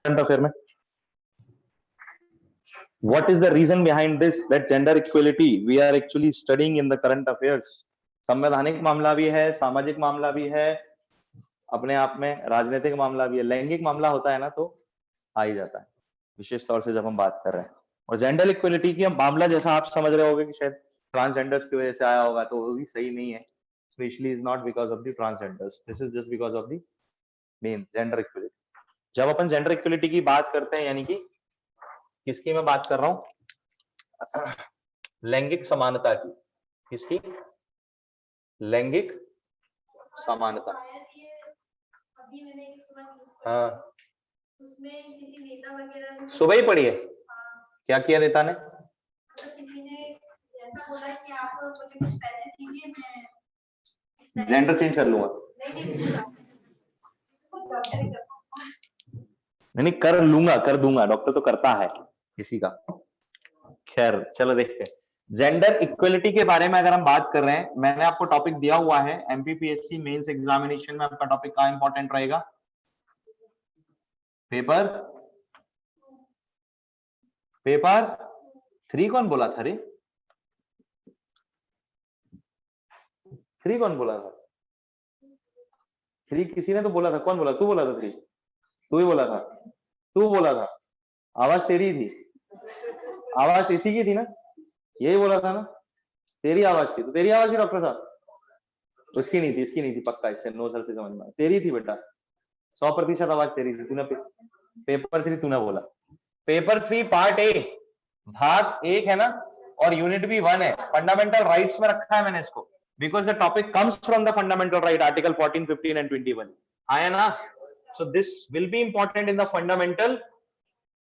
Current affair में what is the reason behind this that gender equality we are actually studying in the current affairs. संवैधानिक मामला भी है, सामाजिक मामला भी है, अपने आप में राजनीतिक मामला भी है, लैंगिक मामला होता है ना तो आ ही जाता है, विशेष तौर से जब हम बात कर रहे हैं। और जेंडर इक्वलिटी की मामला जैसा आप समझ रहे होगे कि शायद ट्रांसजेंडर्स की वजह से आया होगा, तो वो भी सही नहीं है। Specially is not because of the transgenders, this is just because of the main gender equality. जब अपन जेंडर इक्वलिटी की बात करते हैं, यानी कि किसकी मैं बात कर रहा हूं, लैंगिक समानता की। किसकी? लैंगिक समानता। हाँ, उसमें किसी नेता वगैरह सुबह ही पढ़ी है। क्या किया नेता ने? किसी ने ऐसा बोला कि आप मुझे कुछ पैसे दीजिए, मैं जेंडर चेंज कर लूंगा। नहीं, कर दूंगा, डॉक्टर तो करता है किसी का। खैर चलो देखते हैं। जेंडर इक्वलिटी के बारे में अगर हम बात कर रहे हैं, मैंने आपको टॉपिक दिया हुआ है एमपीपीएससी मेंस एग्जामिनेशन में। आपका टॉपिक का इंपॉर्टेंट रहेगा? पेपर 3 कौन बोला था रे? 3 कौन बोला था? 3 किसी ने तो बोला था। कौन बोला? तू बोला था 3? तू ही बोला था। तू बोला था। आवाज तेरी थी, आवाज इसी की थी ना? यही बोला था ना? तेरी आवाज थी, तो तेरी आवाज थी डॉक्टर साहब। उसकी नहीं थी, इसकी नहीं थी पक्का, इससे 9 साल से समझ में। तेरी थी बेटा, 100% आवाज तेरी थी। तूने पेपर 3 तूने बोला। पेपर 3 पार्ट ए भाग 1 है ना, और यूनिट भी 1 है। फंडामेंटल राइट्स में रखा है मैंने इसको, because the topic comes from the fundamental right, article 14, 15 and 21 आया ना। So this will be important in the fundamental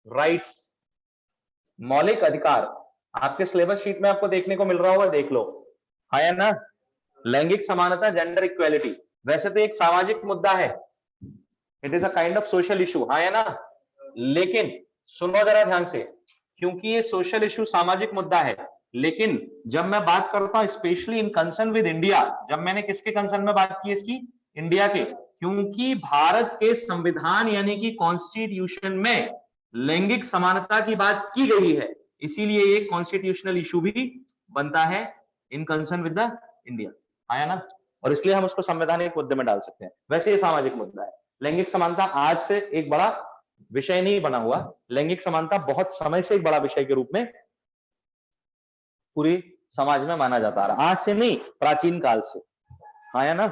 rights, मौलिक अधिकार। आपके सिलेबस शीट में आपको देखने को मिल रहा होगा, देख लो। आया ना? लैंगिक समानता, जेंडर इक्वेलिटी, वैसे तो एक सामाजिक मुद्दा है, it is a kind of social issue. हाँ है ना? लेकिन सुनो जरा ध्यान से, क्योंकि ये सोशल इशू सामाजिक मुद्दा है, लेकिन जब मैं बात करता हूं specially in concern with India, जब मैंने किसके कंसर्न में बात की इसकी? इंडिया के, क्योंकि भारत के संविधान यानी कि कॉन्स्टिट्यूशन में लैंगिक समानता की बात की गई है, इसीलिए ये कॉन्स्टिट्यूशनल इशू भी बनता है इन कंसर्न विद द इंडिया। आया ना? और इसलिए हम उसको संवैधानिक मुद्दे में डाल सकते हैं। वैसे ये सामाजिक मुद्दा है। लैंगिक समानता आज से एक बड़ा विषय नहीं बना हुआ, लैंगिक समानता बहुत समय से एक बड़ा विषय के रूप में पूरी समाज में माना जाता आ रहा, आज से नहीं, प्राचीन काल से। आया ना?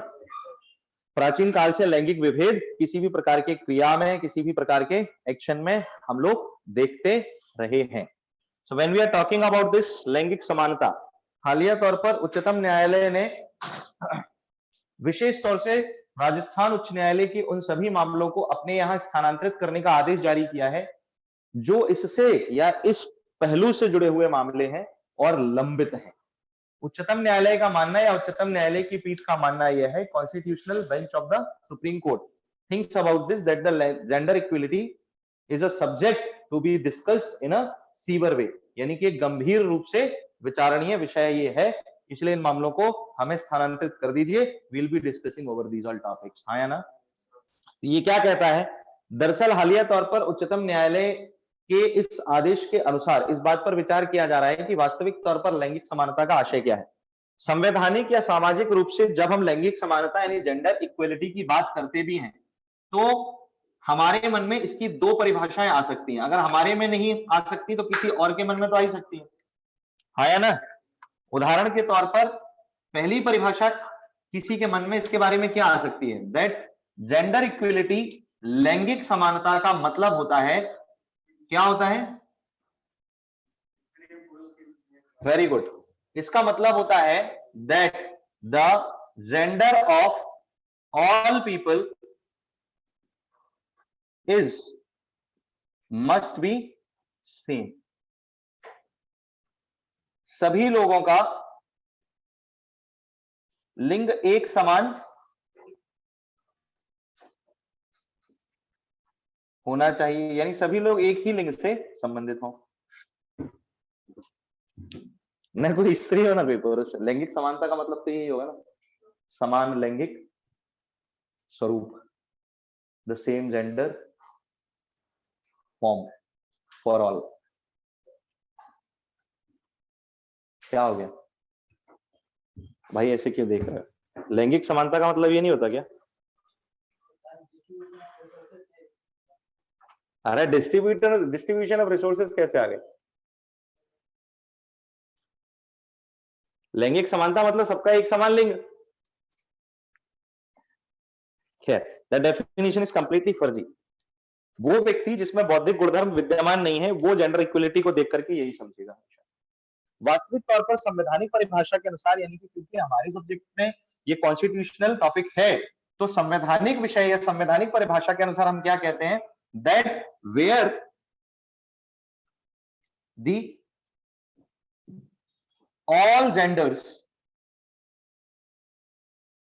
प्राचीन काल से लैंगिक विभेद किसी भी प्रकार के क्रिया में, किसी भी प्रकार के एक्शन में हम लोग देखते रहे हैं। So when we are talking about this लैंगिक समानता, हालिया तौर पर उच्चतम न्यायालय ने विशेष तौर से राजस्थान उच्च न्यायालय के उन सभी मामलों को अपने यहां स्थानांतरित करने का आदेश जारी किया है जो इससे या इस पहलू से जुड़े हुए मामले हैं और लंबित हैं। उच्चतम न्यायालय का मानना या उच्चतम न्यायालय की पीठ का मानना यह है, constitutional bench of the supreme court thinks about this that the gender equality is a subject to be discussed in a severe way, यानी कि गंभीर रूप से विचारणीय विषय ये है, इसलिए इन मामलों को हमें स्थानांतरित कर दीजिए। Will be discussing over these all topics. हाँ या ना? ये क्या कहता है? दरअसल हालिया तौर पर उच्चतम न्यायालय के इस आदेश के अनुसार इस बात पर विचार किया जा रहा है कि वास्तविक तौर पर लैंगिक समानता का आशय क्या है। संवैधानिक या सामाजिक रूप से जब हम लैंगिक समानता यानी जेंडर इक्वलिटी की बात करते भी हैं, तो हमारे मन में इसकी 2 परिभाषाएं आ सकती हैं। अगर हमारे में नहीं आ सकती तो किसी और के मन में तो आ ही सकती है। हाँ या ना? उदाहरण के तौर पर पहली परिभाषा किसी के मन में इसके बारे में क्या आ सकती है? दैट जेंडर इक्वलिटी, लैंगिक समानता का मतलब होता है, क्या होता है? Very good. इसका मतलब होता है that the gender of all people is must be same. सभी लोगों का लिंग एक समान होना चाहिए, यानी सभी लोग एक ही लिंग से संबंधित हों, न कोई स्त्री हो ना कोई पुरुष। लैंगिक समानता का मतलब तो यही होगा ना, समान लैंगिक स्वरूप, the same gender form for all. क्या हो गया भाई, ऐसे क्यों देख रहे हो? लैंगिक समानता का मतलब ये नहीं होता क्या? अरे डिस्ट्रीब्यूशन ऑफ रिसोर्सेज कैसे आ गए? लैंगिक समानता मतलब सबका एक समान लिंग। खैर, द डेफिनेशन इज कंप्लीटली फर्जी। वो व्यक्ति जिसमें बौद्धिक गुणधर्म विद्यमान नहीं है वो जेंडर इक्वलिटी को देख करके यही समझेगा। वास्तविक तौर पर संवैधानिक परिभाषा के अनुसार, यानी कि क्योंकि हमारे सब्जेक्ट में ये कॉन्स्टिट्यूशनल टॉपिक है, तो संवैधानिक विषय या संवैधानिक परिभाषा के अनुसार हम क्या कहते हैं, that where the all genders,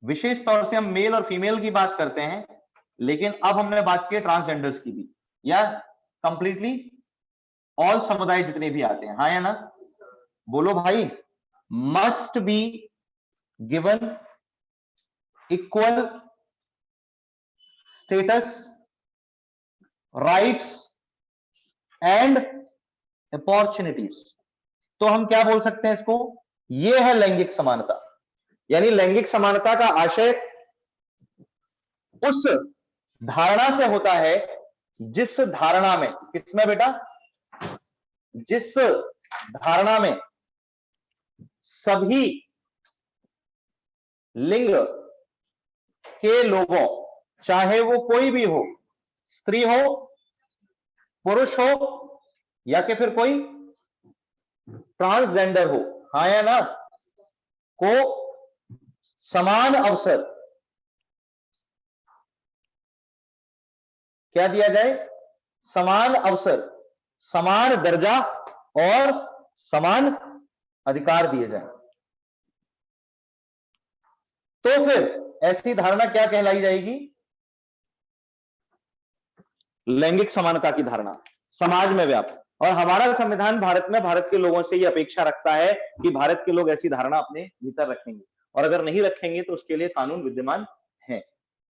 विशेष तौर से हम मेल और फीमेल की बात करते हैं, लेकिन अब हमने बात की ट्रांसजेंडर्स की भी, या कंप्लीटली ऑल समुदाय जितने भी आते हैं, हाँ या ना? बोलो भाई। Must be given equal status, rights and opportunities. तो हम क्या बोल सकते हैं इसको, ये है लैंगिक समानता। यानी लैंगिक समानता का आशय उस धारणा से होता है जिस धारणा में, किसमें बेटा, जिस धारणा में सभी लिंग के लोगों, चाहे वो कोई भी हो, स्त्री हो, पुरुष हो, या कि फिर कोई ट्रांसजेंडर हो, हाँ या ना, को समान अवसर क्या दिया जाए, समान अवसर, समान दर्जा और समान अधिकार दिए जाए। तो फिर ऐसी धारणा क्या कहलाई जाएगी, लैंगिक समानता की धारणा समाज में व्याप्त। और हमारा संविधान भारत में भारत के लोगों से यह अपेक्षा रखता है कि भारत के लोग ऐसी धारणा अपने भीतर रखेंगे, और अगर नहीं रखेंगे तो उसके लिए कानून विद्यमान है,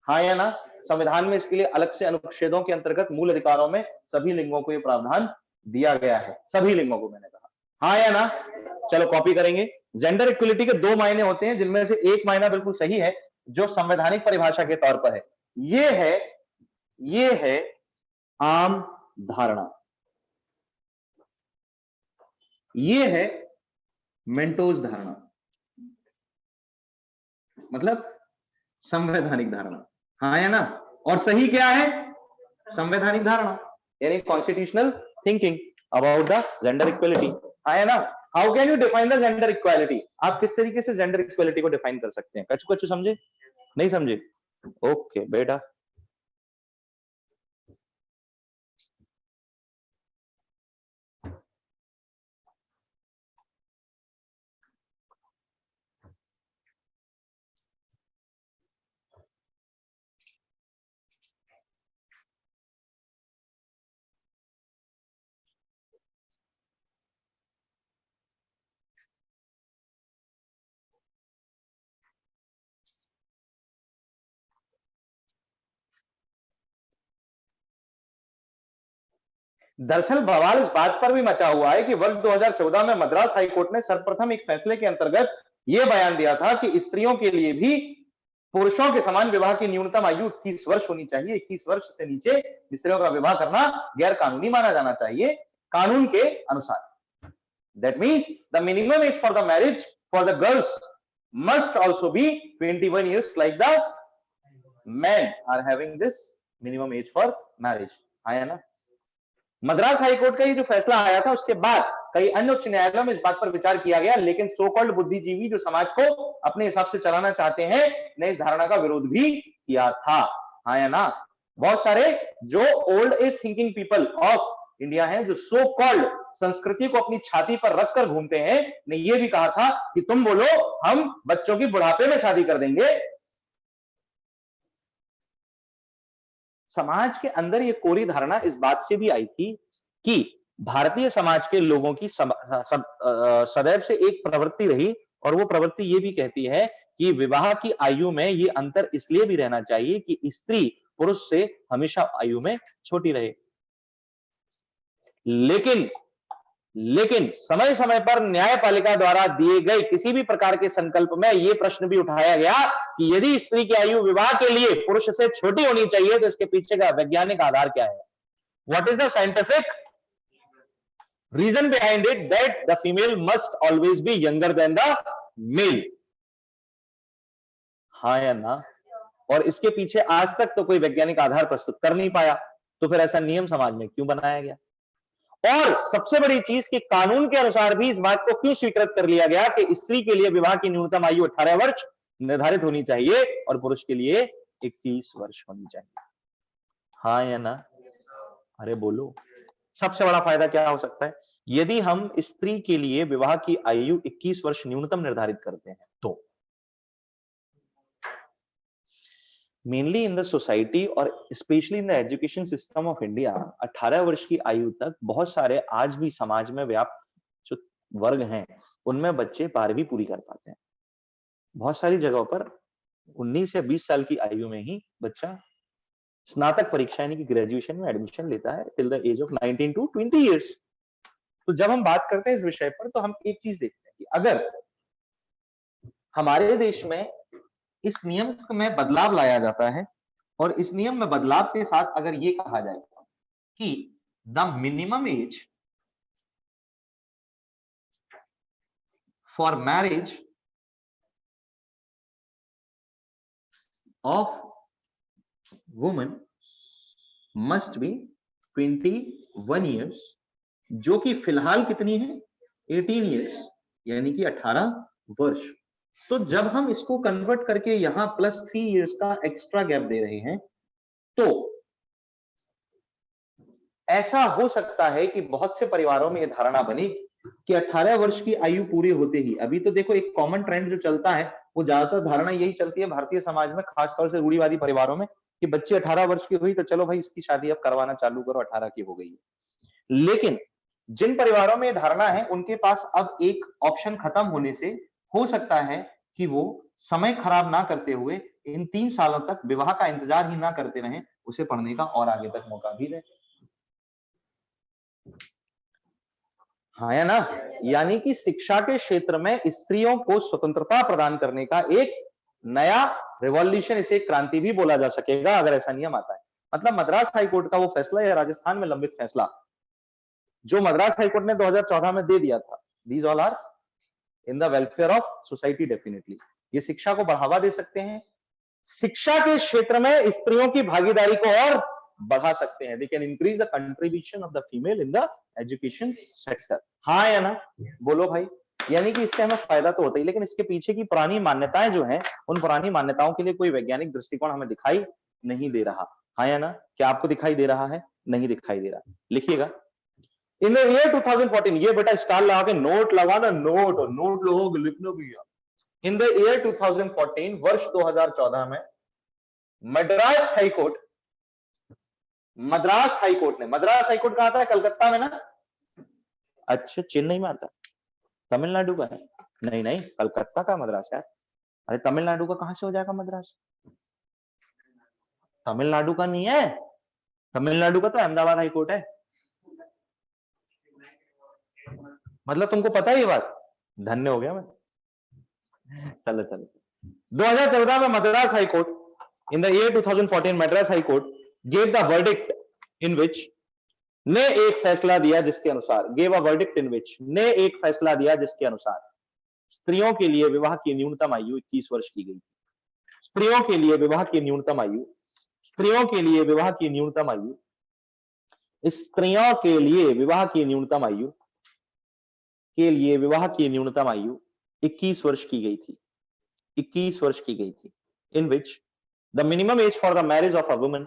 हाँ या ना? संविधान में इसके लिए अलग से अनुच्छेदों के अंतर्गत मूल अधिकारों में सभी लिंगों को यह प्रावधान दिया गया है, सभी लिंगों को, मैंने कहा, हाँ या ना? चलो कॉपी करेंगे। जेंडर इक्वलिटी के दो मायने होते हैं, जिनमें से एक मायना बिल्कुल सही है जो संवैधानिक परिभाषा के तौर पर है, ये है आम धारणा, ये है मेंटोज धारणा, मतलब संवैधानिक धारणा, हाँ या ना? और सही क्या है, संवैधानिक धारणा, यानी constitutional thinking about the gender equality, हाँ या ना? How can you define the gender equality? आप किस तरीके से जेंडर इक्वालिटी को डिफाइन कर सकते हैं? कछु कछु समझे, नहीं समझे? ओके बेटा। दरअसल बवाल इस बात पर भी मचा हुआ है कि वर्ष 2014 में मद्रास हाईकोर्ट ने सर्वप्रथम एक फैसले के अंतर्गत यह बयान दिया था कि स्त्रियों के लिए भी पुरुषों के समान विवाह की न्यूनतम आयु 21 वर्ष होनी चाहिए। 21 वर्ष से नीचे स्त्रियों का विवाह करना गैर कानूनी माना जाना चाहिए कानून के अनुसार। That means the minimum age for the marriage for the girls must also be 21 years like the men are having this minimum age for marriage, है ना? मद्रास हाईकोर्ट का ये जो फैसला आया था उसके बाद कई अन्य उच्च न्यायालयों में इस बात पर विचार किया गया, लेकिन सो कॉल्ड बुद्धिजीवी जो समाज को अपने हिसाब से चलाना चाहते हैं ने इस धारणा का विरोध भी किया था, हाँ या ना? बहुत सारे जो old age thinking people of India हैं, जो सो कॉल्ड संस्कृति को अपनी छाती पर रखकर घूमते हैं, ने यह भी कहा था कि तुम बोलो हम बच्चों की बुढ़ापे में शादी कर देंगे। समाज के अंदर ये कोरी धारणा इस बात से भी आई थी कि भारतीय समाज के लोगों की सदैव से एक प्रवृत्ति रही, और वो प्रवृत्ति ये भी कहती है कि विवाह की आयु में ये अंतर इसलिए भी रहना चाहिए कि स्त्री पुरुष से हमेशा आयु में छोटी रहे। लेकिन लेकिन समय समय पर न्यायपालिका द्वारा दिए गए किसी भी प्रकार के संकल्प में यह प्रश्न भी उठाया गया कि यदि स्त्री की आयु विवाह के लिए पुरुष से छोटी होनी चाहिए तो इसके पीछे का वैज्ञानिक आधार क्या है? What is the scientific reason behind it that the female must always be younger than the male? हाँ या ना? और इसके पीछे आज तक तो कोई वैज्ञानिक आधार प्रस्तुत कर नहीं पाया, तो फिर ऐसा नियम समाज में क्यों बनाया गया? और सबसे बड़ी चीज कि कानून के अनुसार भी इस बात को क्यों स्वीकृत कर लिया गया कि स्त्री के लिए विवाह की न्यूनतम आयु 18 वर्ष निर्धारित होनी चाहिए और पुरुष के लिए 21 वर्ष होनी चाहिए? हाँ या ना? अरे बोलो। सबसे बड़ा फायदा क्या हो सकता है यदि हम स्त्री के लिए विवाह की आयु 21 वर्ष न्यूनतम निर्धारित करते हैं तो? मेनली इन द सोसाइटी और specially in the education system of India 18 वर्ष की आयु तक बहुत सारे आज भी समाज में व्याप्त जो वर्ग हैं उनमें बच्चे 12वीं पूरी कर पाते हैं। बहुत सारी जगहों पर 19 या 20 साल की आयु में ही बच्चा स्नातक परीक्षा यानी कि ग्रेजुएशन में एडमिशन लेता है till the age of 19 to 20 years. तो जब हम बात करते हैं इस विषय पर तो हम एक चीज देखते हैं कि अगर हमारे देश में इस नियम में बदलाव लाया जाता है और इस नियम में बदलाव के साथ अगर ये कहा जाए कि the minimum age for marriage of woman must be 21 years, जो कि फिलहाल कितनी है 18 ईयर्स यानी कि 18 वर्ष। तो जब हम इसको कन्वर्ट करके यहां +3 इयर्स का एक्स्ट्रा गैप दे रहे हैं तो ऐसा हो सकता है कि बहुत से परिवारों में यह धारणा बनी कि 18 वर्ष की आयु पूरी होते ही, अभी तो देखो एक कॉमन ट्रेंड जो चलता है वो ज्यादातर धारणा यही चलती है भारतीय समाज में, खासतौर से रूढ़िवादी परिवारों में, कि बच्ची 18 वर्ष की हुई तो चलो भाई इसकी शादी अब करवाना चालू करो, 18 की हो गई है। लेकिन जिन परिवारों में धारणा है उनके पास अब एक ऑप्शन खत्म होने से हो सकता है कि वो समय खराब ना करते हुए इन 3 सालों तक विवाह का इंतजार ही ना करते रहें, उसे पढ़ने का और आगे तक मौका भी दें। हाँ या ना? यानी कि शिक्षा के क्षेत्र में स्त्रियों को स्वतंत्रता प्रदान करने का एक नया रिवॉल्यूशन, इसे क्रांति भी बोला जा सकेगा अगर ऐसा नियम आता है। मतलब मद्रास हाईकोर्ट का वो फैसला या राजस्थान में लंबित फैसला जो मद्रास हाईकोर्ट ने 2014 में दे दिया था, these all are in the welfare of society definitely. ये शिक्षा को बढ़ावा दे सकते हैं, शिक्षा के क्षेत्र में स्त्रियों की भागीदारी को और बढ़ा सकते हैं। They can increase the contribution of the female in the education sector. हाँ या ना? बोलो भाई। यानी कि इससे हमें फायदा तो होता ही, लेकिन इसके पीछे की पुरानी मान्यताएं जो हैं उन पुरानी मान्यताओं के लिए कोई वैज्ञानिक दृष्टिकोण हमें दिखाई नहीं दे रहा। हाँ या ना? क्या आपको दिखाई दे रहा है? नहीं दिखाई दे रहा। लिखिएगा इन द ईयर 2014, ये बेटा स्टार लगा के नोट लगाना, नोट लोग लिखना भैया। इन द ईयर 2014, वर्ष 2014 में मद्रास हाईकोर्ट ने, मद्रास हाईकोर्ट कहां था? कलकत्ता में ना? अच्छा, चेन्नई में आता, तमिलनाडु का है? नहीं नहीं, कलकत्ता का मद्रास है। अरे तमिलनाडु का कहां से हो जाएगा मद्रास? तमिलनाडु का नहीं है, तमिलनाडु का तो अहमदाबाद हाईकोर्ट है। मतलब तुमको पता है ये बात? धन्य हो गया मैं। चलो 2014 में Madras high court, in the year 2014 Madras high court gave the verdict in which, ने एक फैसला दिया जिसके अनुसार, gave a verdict in which, ने एक फैसला दिया जिसके अनुसार स्त्रियों के लिए विवाह की न्यूनतम आयु 21 वर्ष की गई। स्त्रियों के लिए विवाह की न्यूनतम आयु, स्त्रियों के लिए विवाह की न्यूनतम आयु, स्त्रियों के लिए विवाह की न्यूनतम आयु, के लिए विवाह की न्यूनतम आयु 21 वर्ष की गई थी। 21 वर्ष की गई थी। In which the minimum age for the marriage of a woman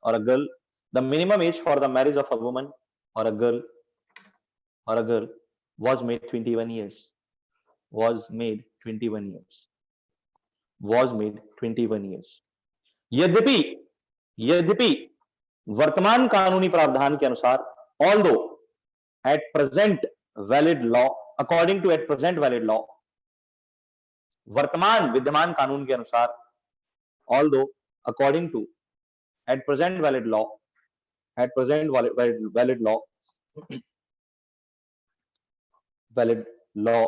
और a girl, the minimum age for the marriage of a woman और a girl was made 21 years, was made 21 years, was made 21 years। यद्यपि वर्तमान कानूनी प्रावधान के अनुसार, although at present valid law, according to at present valid law, वर्तमान विद्यमान कानून के अनुसार, although according to at present valid law, at present valid law, valid law.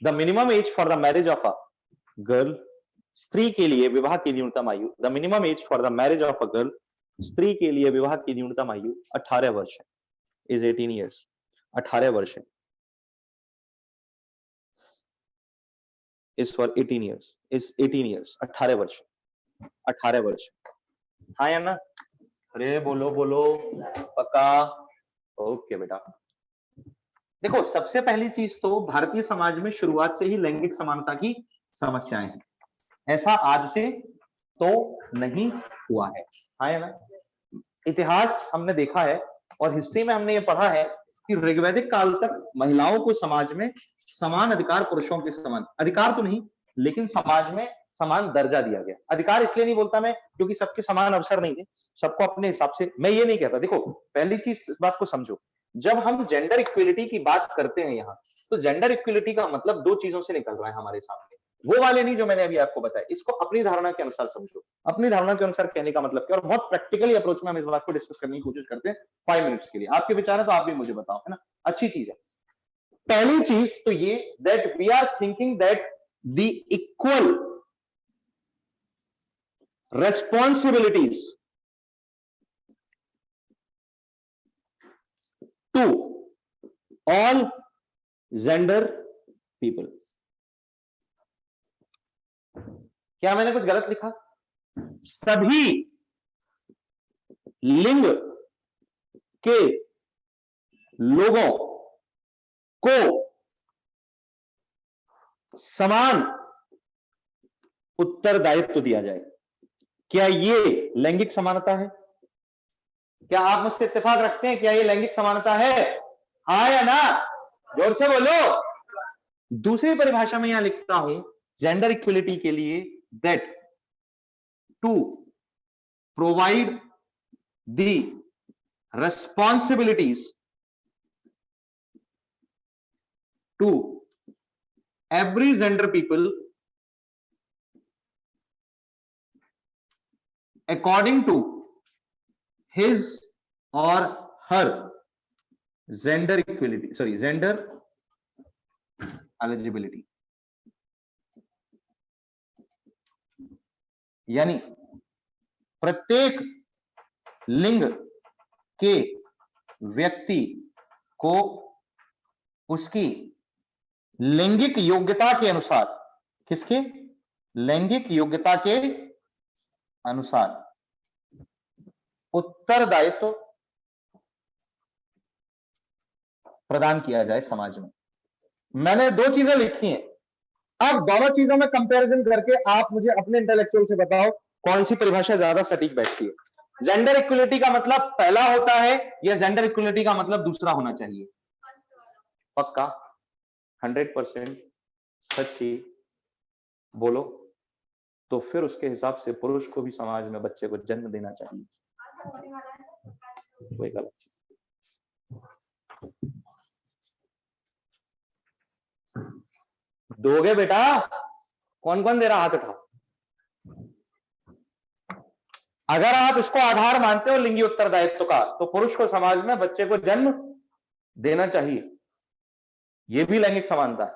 The minimum age for the marriage of a girl, स्त्री के लिए विवाह की न्यूनतम आयु, the minimum age for the marriage of a girl, स्त्री के लिए विवाह की न्यूनतम आयु 18 वर्ष है, is 18 years, 18 वर्ष है, is for 18 years, is 18 years, 18 वर्ष, 18 वर्ष, हाँ या ना? अरे बोलो बोलो पक्का? ओके बेटा। देखो सबसे पहली चीज तो भारतीय समाज में शुरुआत से ही लैंगिक समानता की समस्याएं हैं, ऐसा आज से तो नहीं हुआ है, हाँ या ना? इतिहास हमने देखा है और हिस्ट्री में हमने ये पढ़ा है कि ऋग्वैदिक काल तक महिलाओं को समाज में समान अधिकार, पुरुषों के समान अधिकार तो नहीं लेकिन समाज में समान दर्जा दिया गया। अधिकार इसलिए नहीं बोलता मैं क्योंकि सबके समान अवसर नहीं थे, सबको अपने हिसाब से, मैं ये नहीं कहता। देखो पहली चीज इस बात को समझो, जब हम जेंडर इक्वलिटी की बात करते हैं यहाँ, तो जेंडर इक्वलिटी का मतलब दो चीजों से निकल रहा है हमारे सामने, वो वाले नहीं जो मैंने अभी आपको बताया। इसको अपनी धारणा के अनुसार समझो। अपनी धारणा के अनुसार कहने का मतलब क्या, और बहुत प्रैक्टिकली अप्रोच में हम इस बात को डिस्कस करने की कोशिश करते हैं 5 मिनट्स के लिए। आपके विचार है तो आप भी मुझे बताओ, है ना? अच्छी चीज है। पहली चीज तो ये that we are thinking that the equal responsibilities to all gender people। क्या मैंने कुछ गलत लिखा? सभी लिंग के लोगों को समान उत्तरदायित्व दिया जाए। क्या ये लैंगिक समानता है? क्या आप मुझसे इत्तेफाक रखते हैं? क्या ये लैंगिक समानता है? हाँ या ना? जोर से बोलो। दूसरी परिभाषा में यहां लिखता हूं जेंडर इक्वलिटी के लिए, that to provide the responsibilities to every gender people according to his or her gender equality, sorry, gender eligibility। यानी प्रत्येक लिंग के व्यक्ति को उसकी लैंगिक योग्यता के अनुसार, किसके? लैंगिक योग्यता के अनुसार उत्तरदायित्व प्रदान किया जाए समाज में। मैंने दो चीजें लिखी हैं, अब दोनों चीजों में कंपैरिजन करके आप मुझे अपने इंटेलेक्चुअल से बताओ कौन सी परिभाषा ज्यादा सटीक बैठती है। जेंडर इक्वलिटी का मतलब पहला होता है या जेंडर इक्वलिटी का मतलब दूसरा होना चाहिए? पक्का 100% सच्ची बोलो, तो फिर उसके हिसाब से पुरुष को भी समाज में बच्चे को जन्म देना चाहिए। कोई गलत दोगे बेटा? कौन कौन दे रहा? हाथ उठाओ। अगर आप इसको आधार मानते हो लिंगी उत्तरदायित्व का, तो पुरुष को समाज में बच्चे को जन्म देना चाहिए। यह भी लैंगिक समानता है,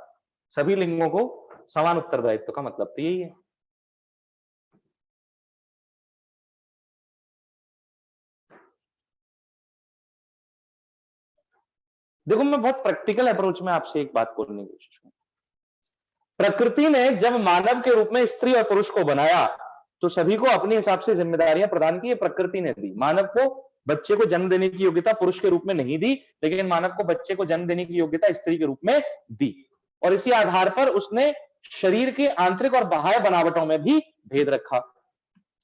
सभी लिंगों को समान उत्तरदायित्व का मतलब तो यही है। देखो मैं बहुत प्रैक्टिकल अप्रोच में आपसे एक बात बोलने की कोशिश करूं। प्रकृति ने जब मानव के रूप में स्त्री और पुरुष को बनाया तो सभी को अपने हिसाब से जिम्मेदारियां प्रदान की, प्रकृति ने दी। मानव को बच्चे को जन्म देने की योग्यता पुरुष के रूप में नहीं दी, लेकिन मानव को बच्चे को जन्म देने की योग्यता स्त्री के रूप में दी, और इसी आधार पर उसने शरीर के आंतरिक और बाह्य बनावटों में भी भेद रखा।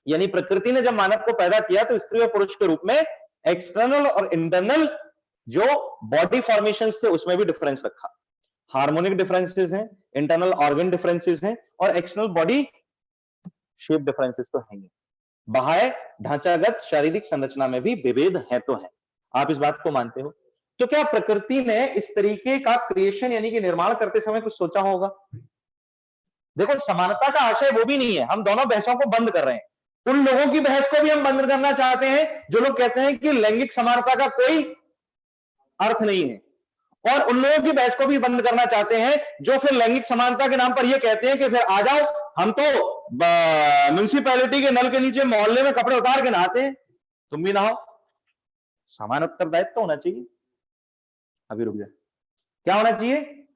यानी प्रकृति ने जब मानव को पैदा किया तो स्त्री और पुरुष के रूप में एक्सटर्नल और इंटरनल जो बॉडी फॉर्मेशंस थे उसमें भी डिफरेंस रखा। हार्मोनिक डिफरेंसेस हैं, इंटरनल ऑर्गन डिफरेंसेस हैं, और एक्सटर्नल बॉडी शेप डिफरेंसेस तो हैं। बाह्य ढांचागत शारीरिक संरचना में भी विभेद है तो है। आप इस बात को मानते हो? तो क्या प्रकृति ने इस तरीके का क्रिएशन यानी कि निर्माण करते समय कुछ सोचा होगा? देखो समानता का आशय वो भी नहीं है, हम दोनों बहसों को बंद कर रहे हैं। उन लोगों की बहस को भी हम बंद करना चाहते हैं जो लोग कहते हैं कि लैंगिक समानता का कोई अर्थ नहीं है, और उन लोगों की बहस को भी बंद करना चाहते हैं जो फिर लैंगिक समानता के नाम पर यह कहते हैं कि फिर आ जाओ, हम तो म्युनिसिपैलिटी के नल के नीचे मोहल्ले में कपड़े उतार के नहाते हैं, तुम भी नहाओ। समान उत्तरदायित्व तो होना चाहिए। अभी रुक जा, क्या होना चाहिए?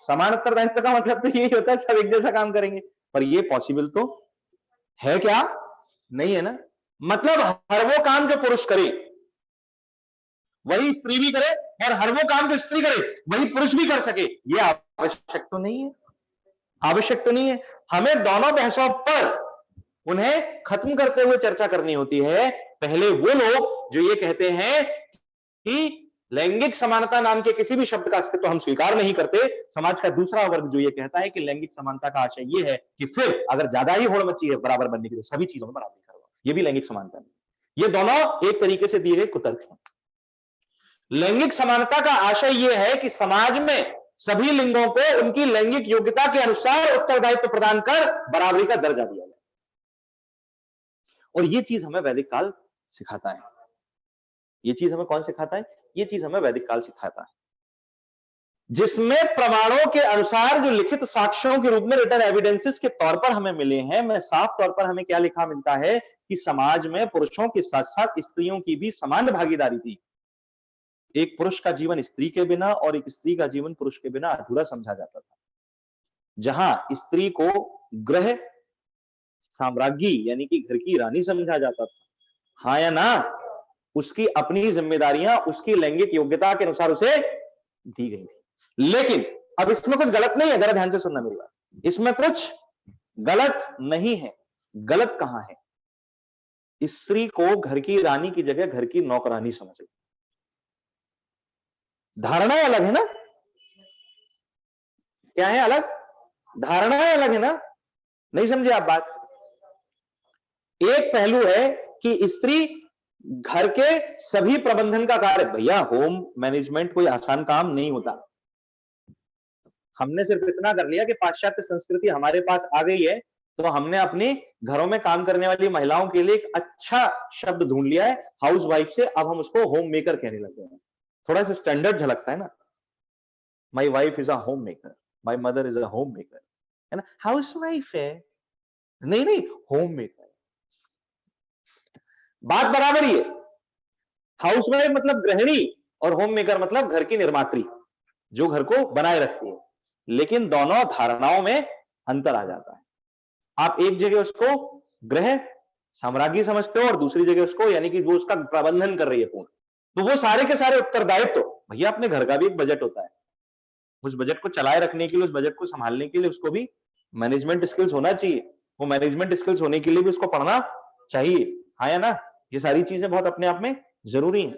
समान उत्तरदायित्व का मतलब तो यही होता है सब एक जैसा काम करेंगे, पर ये पॉसिबल तो है क्या? नहीं है ना। मतलब हर वो काम जो पुरुष करे वही स्त्री भी करे, और हर वो काम जो स्त्री करे वही पुरुष भी कर सके, ये आवश्यक तो नहीं है। आवश्यक तो नहीं है। हमें दोनों बहसों पर उन्हें खत्म करते हुए चर्चा करनी होती है। पहले वो लोग जो ये कहते हैं कि लैंगिक समानता नाम के किसी भी शब्द का अस्तित्व हम स्वीकार नहीं करते, समाज का दूसरा वर्ग जो ये कहता है कि लैंगिक समानता का आशय ये है कि फिर अगर ज्यादा ही होड़ मची है बराबर बनने की तो सभी चीजों में बराबरी करवाओ, ये भी लैंगिक समानता नहीं। ये दोनों एक तरीके से दिए गए कुतर्क हैं। लैंगिक समानता का आशय यह है कि समाज में सभी लिंगों को उनकी लैंगिक योग्यता के अनुसार उत्तरदायित्व प्रदान कर बराबरी का दर्जा दिया जाए, और यह चीज हमें वैदिक काल सिखाता है। यह चीज हमें कौन सिखाता है? यह चीज हमें वैदिक काल सिखाता है, जिसमें प्रमाणों के अनुसार जो लिखित साक्ष्यों के रूप में रिटन एविडेंसेस के तौर पर हमें मिले हैं, में साफ तौर पर हमें क्या लिखा मिलता है कि समाज में पुरुषों के साथ साथ स्त्रियों की भी समान भागीदारी थी। एक पुरुष का जीवन स्त्री के बिना और एक स्त्री का जीवन पुरुष के बिना अधूरा समझा जाता था। जहां स्त्री को गृह साम्राज्ञी यानी कि घर की रानी समझा जाता था, हाँ या ना, उसकी अपनी जिम्मेदारियां उसकी लैंगिक योग्यता के अनुसार उसे दी गई थी। लेकिन अब इसमें कुछ गलत नहीं है, जरा ध्यान से सुनना मेरी बात, इसमें कुछ गलत नहीं है। गलत कहां है? स्त्री को घर की रानी की जगह घर की नौकरानी समझ लो। धारणाएं अलग है ना? क्या है अलग? धारणाएं अलग है ना? नहीं समझे आप बात? एक पहलू है कि स्त्री घर के सभी प्रबंधन का कार्य, भैया होम मैनेजमेंट कोई आसान काम नहीं होता। हमने सिर्फ इतना कर लिया कि पाश्चात्य संस्कृति हमारे पास आ गई है तो हमने अपने घरों में काम करने वाली महिलाओं के लिए एक अच्छा शब्द ढूंढ लिया है हाउस वाइफ से, अब हम उसको होम मेकर कहने लगे हैं। थोड़ा सा स्टैंडर्ड झलकता है ना, my wife is a home maker, my mother is a home maker, है ना? हाउस वाइफ है, नहीं नहीं होम मेकर, बात बराबर ही है। हाउस वाइफ मतलब गृहिणी और होम मेकर मतलब घर की निर्मात्री जो घर को बनाए रखती है, लेकिन दोनों धारणाओं में अंतर आ जाता है। आप एक जगह उसको गृह साम्राज्ञी समझते हो और दूसरी जगह उसको यानी कि वो उसका प्रबंधन कर रही है पूर्ण, तो वो सारे के सारे उत्तरदायित्व, भैया अपने घर का भी एक बजट होता है, उस बजट को चलाए रखने के लिए, उस बजट को संभालने के लिए उसको भी मैनेजमेंट स्किल्स होना चाहिए। वो मैनेजमेंट स्किल्स होने के लिए भी उसको पढ़ना चाहिए, हाँ या ना? ये सारी चीजें बहुत अपने आप में जरूरी हैं।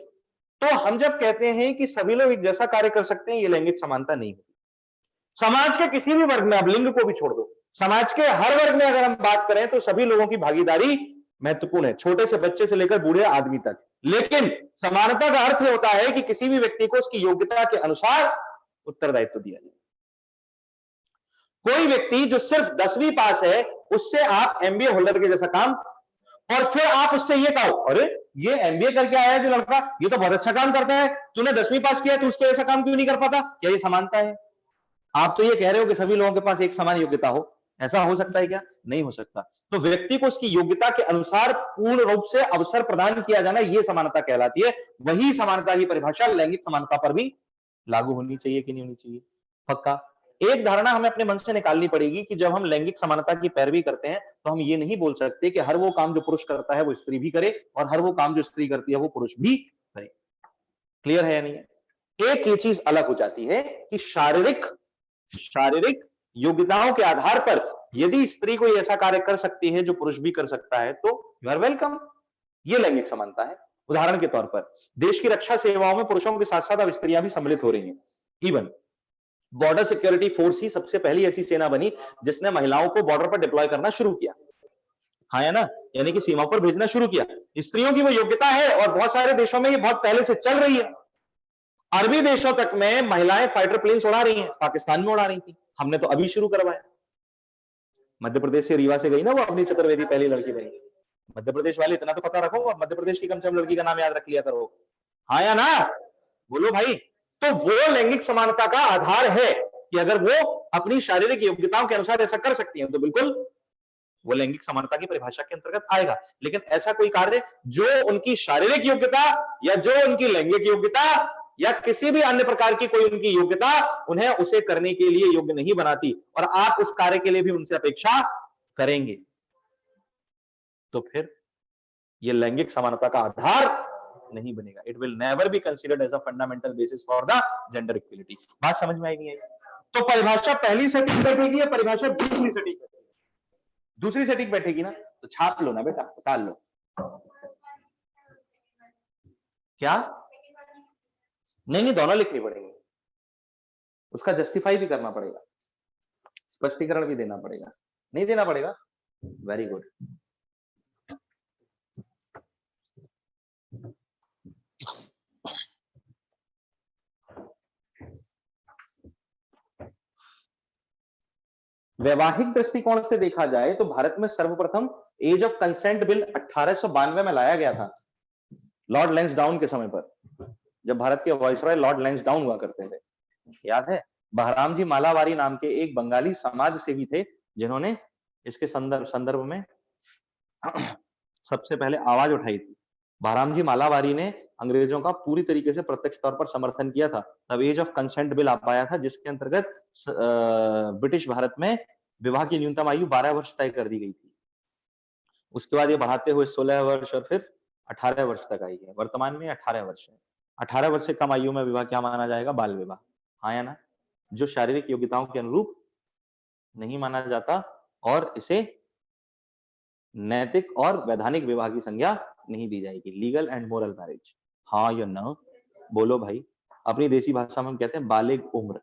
तो हम जब कहते हैं कि सभी लोग एक जैसा कार्य कर सकते हैं, ये लैंगिक समानता नहीं होती। समाज के किसी भी वर्ग में, अब लिंग को भी छोड़ दो, समाज के हर वर्ग में अगर हम बात करें तो सभी लोगों की भागीदारी महत्वपूर्ण है, छोटे से बच्चे से लेकर बूढ़े आदमी तक। लेकिन समानता का अर्थ होता है कि किसी भी व्यक्ति को उसकी योग्यता के अनुसार उत्तरदायित्व दिया जाए। कोई व्यक्ति जो सिर्फ 10वीं पास है उससे आप एमबीए होल्डर के जैसा काम, और फिर आप उससे ये कहो अरे ये एमबीए करके आया है जो लड़का, ये तो बहुत अच्छा काम करता है, तूने 10वीं पास किया तो उसके ऐसा काम क्यों नहीं कर पाता? क्या ये समानता है? आप तो ये कह रहे हो कि सभी लोगों के पास एक समान योग्यता हो, ऐसा हो सकता है क्या? नहीं हो सकता। तो व्यक्ति को उसकी योग्यता के अनुसार पूर्ण रूप से अवसर प्रदान किया जाना, यह समानता कहलाती है। वही समानता की परिभाषा लैंगिक समानता पर भी लागू होनी चाहिए कि नहीं होनी चाहिए? पक्का। एक धारणा हमें अपने मन से निकालनी पड़ेगी कि जब हम लैंगिक समानता की पैरवी करते हैं तो हम ये नहीं बोल सकते कि हर वो काम जो पुरुष करता है वो स्त्री भी करे और हर वो काम जो स्त्री करती है वो पुरुष भी करे। क्लियर है या नहीं है? एक ये चीज अलग हो जाती है कि शारीरिक योग्यताओं के आधार पर यदि स्त्री कोई ऐसा कार्य कर सकती है जो पुरुष भी कर सकता है तो यू आर वेलकम, ये लैंगिक समानता है। उदाहरण के तौर पर देश की रक्षा सेवाओं में पुरुषों के साथ साथ अब स्त्रियां भी सम्मिलित हो रही हैं। इवन बॉर्डर सिक्योरिटी फोर्स ही सबसे पहली ऐसी सेना बनी जिसने महिलाओं को बॉर्डर पर डिप्लॉय करना शुरू किया, हाँ या ना? यानी कि सीमा पर भेजना शुरू किया। स्त्रियों की वो योग्यता है और बहुत सारे देशों में ये बहुत पहले से चल रही है। अरबी देशों तक में महिलाएं फाइटर प्लेन्स उड़ा रही हैं, पाकिस्तान में उड़ा रही थी, हमने तो अभी शुरू करवाया। मध्य प्रदेश से रीवा से गई ना वो अपनी चतुर्वेदी, पहली लड़की बनी। मध्य प्रदेश वाले इतना तो पता रखो, अब मध्य प्रदेश की कम से कम लड़की का नाम याद रख लिया करो। हाँ या ना, बोलो भाई। तो वो लैंगिक समानता का आधार है कि अगर वो अपनी शारीरिक योग्यताओं के अनुसार ऐसा कर सकती हैं तो बिल्कुल वो लैंगिक समानता की परिभाषा के अंतर्गत आएगा। लेकिन ऐसा कोई कार्य जो उनकी शारीरिक योग्यता या जो उनकी लैंगिक योग्यता या किसी भी अन्य प्रकार की कोई उनकी योग्यता उन्हें उसे करने के लिए योग्य नहीं बनाती और आप उस कार्य के लिए भी उनसे अपेक्षा करेंगे, तो फिर ये लैंगिक समानता का आधार नहीं बनेगा। It will never be considered as a fundamental basis for the gender equality. बात समझ में आई नहीं आई? तो परिभाषा पहली सटीक बैठेगी या परिभाषा दूसरी सटीक बैठेगी? दूसरी सटीक बैठेगी ना, तो छाप लो ना बेटा, निकाल लो। क्या? नहीं नहीं, दोनों लिखनी पड़ेगी, उसका जस्टिफाई भी करना पड़ेगा, स्पष्टीकरण भी देना पड़ेगा। नहीं देना पड़ेगा? Very good. वैवाहिक दृष्टिकोण से देखा जाए तो भारत में सर्वप्रथम एज ऑफ कंसेंट बिल 1892 में लाया गया था, लॉर्ड लैंसडाउन के समय पर, जब भारत के वाइसरॉय लॉर्ड लैंसडाउन हुआ करते थे। याद है? बहराम जी मालावारी नाम के एक बंगाली समाज सेवी थे जिन्होंने इसके संदर्भ में सबसे पहले आवाज उठाई थी। बहराम जी मालावारी ने अंग्रेजों का पूरी तरीके से प्रत्यक्ष तौर पर समर्थन किया था। तब एज ऑफ कंसेंट बिल आ पाया था जिसके अंतर्गत ब्रिटिश भारत में विवाह की न्यूनतम आयु 12 वर्ष तय कर दी गई थी। उसके बाद ये बढ़ाते हुए 16 वर्ष और फिर 18 वर्ष तक आई है। वर्तमान में 18 वर्ष है। 18 वर्ष से कम आयु में विवाह क्या माना जाएगा? बाल विवाह। हाँ या ना? जो शारीरिक योग्यताओं के अनुरूप नहीं माना जाता और इसे नैतिक और वैधानिक विवाह की संज्ञा नहीं दी जाएगी। Legal and moral marriage. हाँ या ना? बोलो भाई। अपनी देसी भाषा में हम कहते हैं बालिग उम्र।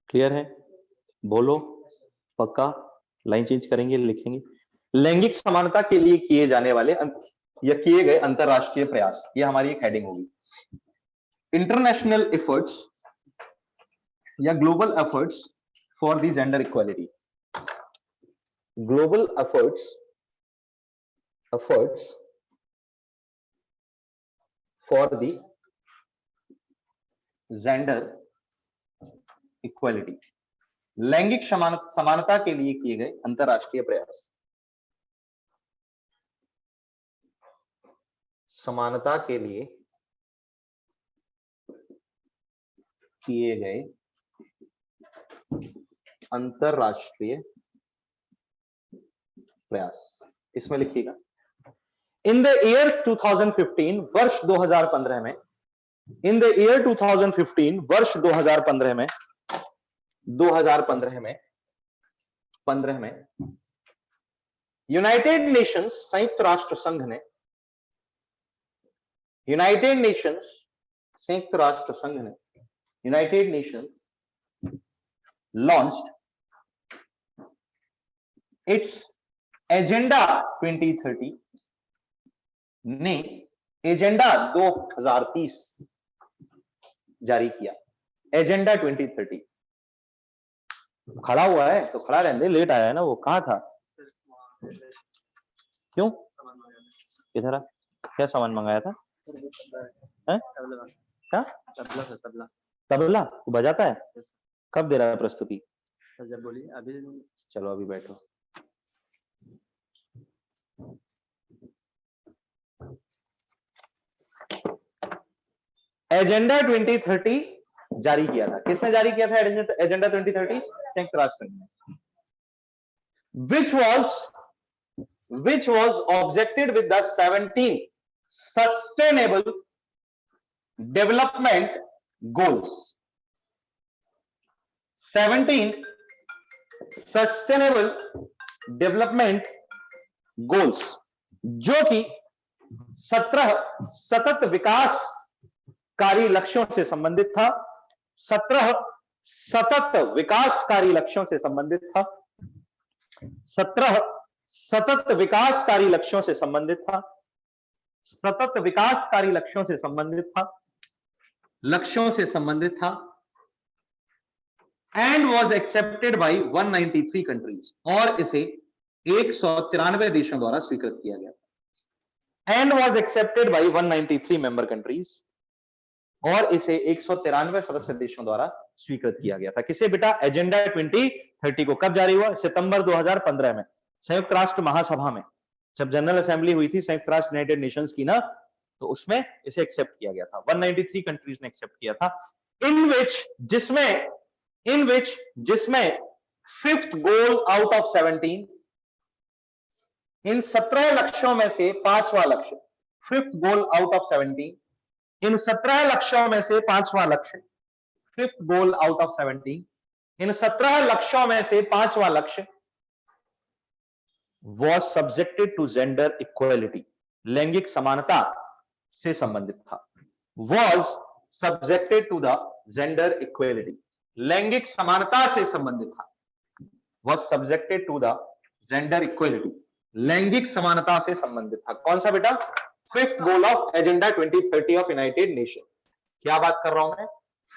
क्लियर है? बोलो पक्का। लाइन चेंज करेंगे, लिखेंगे। लैंगिक समानता के लिए किए जाने वाले या किए गए अंतरराष्ट्रीय प्रयास, ये हमारी एक हेडिंग होगी। इंटरनेशनल एफर्ट्स या global efforts for the gender equality. Global efforts for the gender equality. लैंगिक समानता के लिए किए गए अंतरराष्ट्रीय प्रयास। समानता के लिए किए गए अंतरराष्ट्रीय प्रयास, इसमें लिखिएगा। इन द ईयर 2015, वर्ष 2015 में, इन द ईयर 2015, वर्ष 2015 में, 15 में यूनाइटेड नेशंस, संयुक्त राष्ट्र संघ ने, यूनाइटेड नेशंस, संयुक्त राष्ट्र संघ ने, United Nations launched it's agenda 2030 ने एजेंडा 2030 जारी किया। एजेंडा 2030 खड़ा हुआ है तो खड़ा रहने दे, लेट आया है ना वो। कहाँ था? क्यों? किधर? क्या सामान मंगाया था? क्या? तबला तू बजाता है? कब दे रहा है प्रस्तुति? जब बोलिए। अभी चलो अभी बैठो। एजेंडा 2030 जारी किया था। किसने जारी किया था एजेंडा 2030? संयुक्त राष्ट्र संघ ने। which was objected with the 17 sustainable development goals। 17 sustainable development goals, जो कि 17 सतत विकासकारी लक्ष्यों से संबंधित था। 17 सतत विकासकारी लक्ष्यों से संबंधित था। 17 सतत विकासकारी लक्ष्यों से संबंधित था, सतत विकासकारी लक्ष्यों से संबंधित था, लक्ष्यों से संबंधित था, and was accepted by 193 countries, और इसे 193 देशों द्वारा स्वीकृत किया गया था। And was accepted by 193 member countries, और इसे 193 सदस्य देशों द्वारा स्वीकृत किया गया था। किसे बेटा? एजेंडा 2030 को। कब जारी हुआ? सितंबर 2015 में संयुक्त राष्ट्र महासभा में, जब जनरल असेंबली हुई थी संयुक्त राष्ट्र यूनाइटेड नेशंस की ना, तो उसमें इसे एक्सेप्ट किया गया था। 193 कंट्रीज ने एक्सेप्ट किया था। इन विच जिसमें फिफ्थ गोल आउट ऑफ 17, इन 17 लक्ष्यों में से पांचवा लक्ष्य, फिफ्थ गोल आउट ऑफ 17, इन 17 लक्ष्यों में से पांचवा लक्ष्य, फिफ्थ गोल आउट ऑफ 17, इन 17 लक्ष्यों में से पांचवा लक्ष्य was subjected to gender equality, लैंगिक समानता से संबंधित था। Was subjected to the gender equality, लैंगिक समानता से संबंधित था। Was subjected to the gender equality, लैंगिक समानता से संबंधित था। कौन सा बेटा? Fifth goal of agenda 2030 of United nation. क्या बात कर रहा हूं मैं?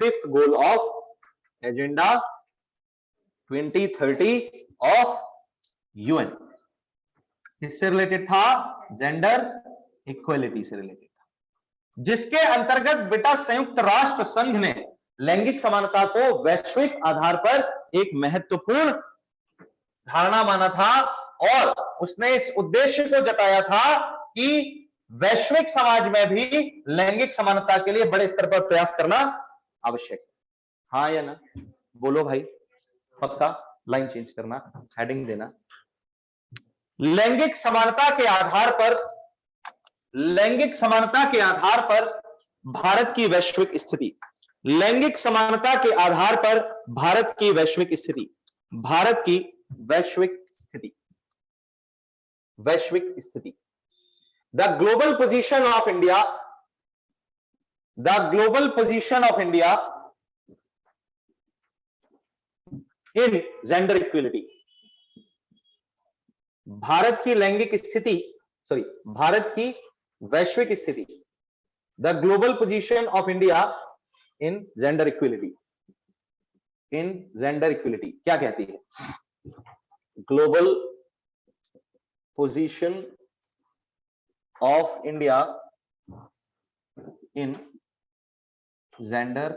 Fifth goal of agenda 2030 of UN किससे रिलेटेड था? जेंडर इक्वालिटी से रिलेटेड था, जिसके अंतर्गत बेटा संयुक्त राष्ट्र संघ ने लैंगिक समानता को वैश्विक आधार पर एक महत्वपूर्ण धारणा माना था, और उसने इस उद्देश्य को जताया था कि वैश्विक समाज में भी लैंगिक समानता के लिए बड़े स्तर पर प्रयास करना आवश्यक है। हाँ या ना? बोलो भाई, पक्का? लाइन चेंज करना, हेडिंग देना। लैंगिक समानता के आधार पर, लैंगिक समानता के आधार पर भारत की वैश्विक स्थिति, लैंगिक समानता के आधार पर भारत की वैश्विक स्थिति, भारत की वैश्विक स्थिति, वैश्विक स्थिति, the global position of India, the global position of India in gender equality, Bharat की लैंगिक स्थिति, सॉरी, भारत की वैश्विक स्थिति, the global position of India in gender equality, in gender equality क्या कहती है? Global position of India in gender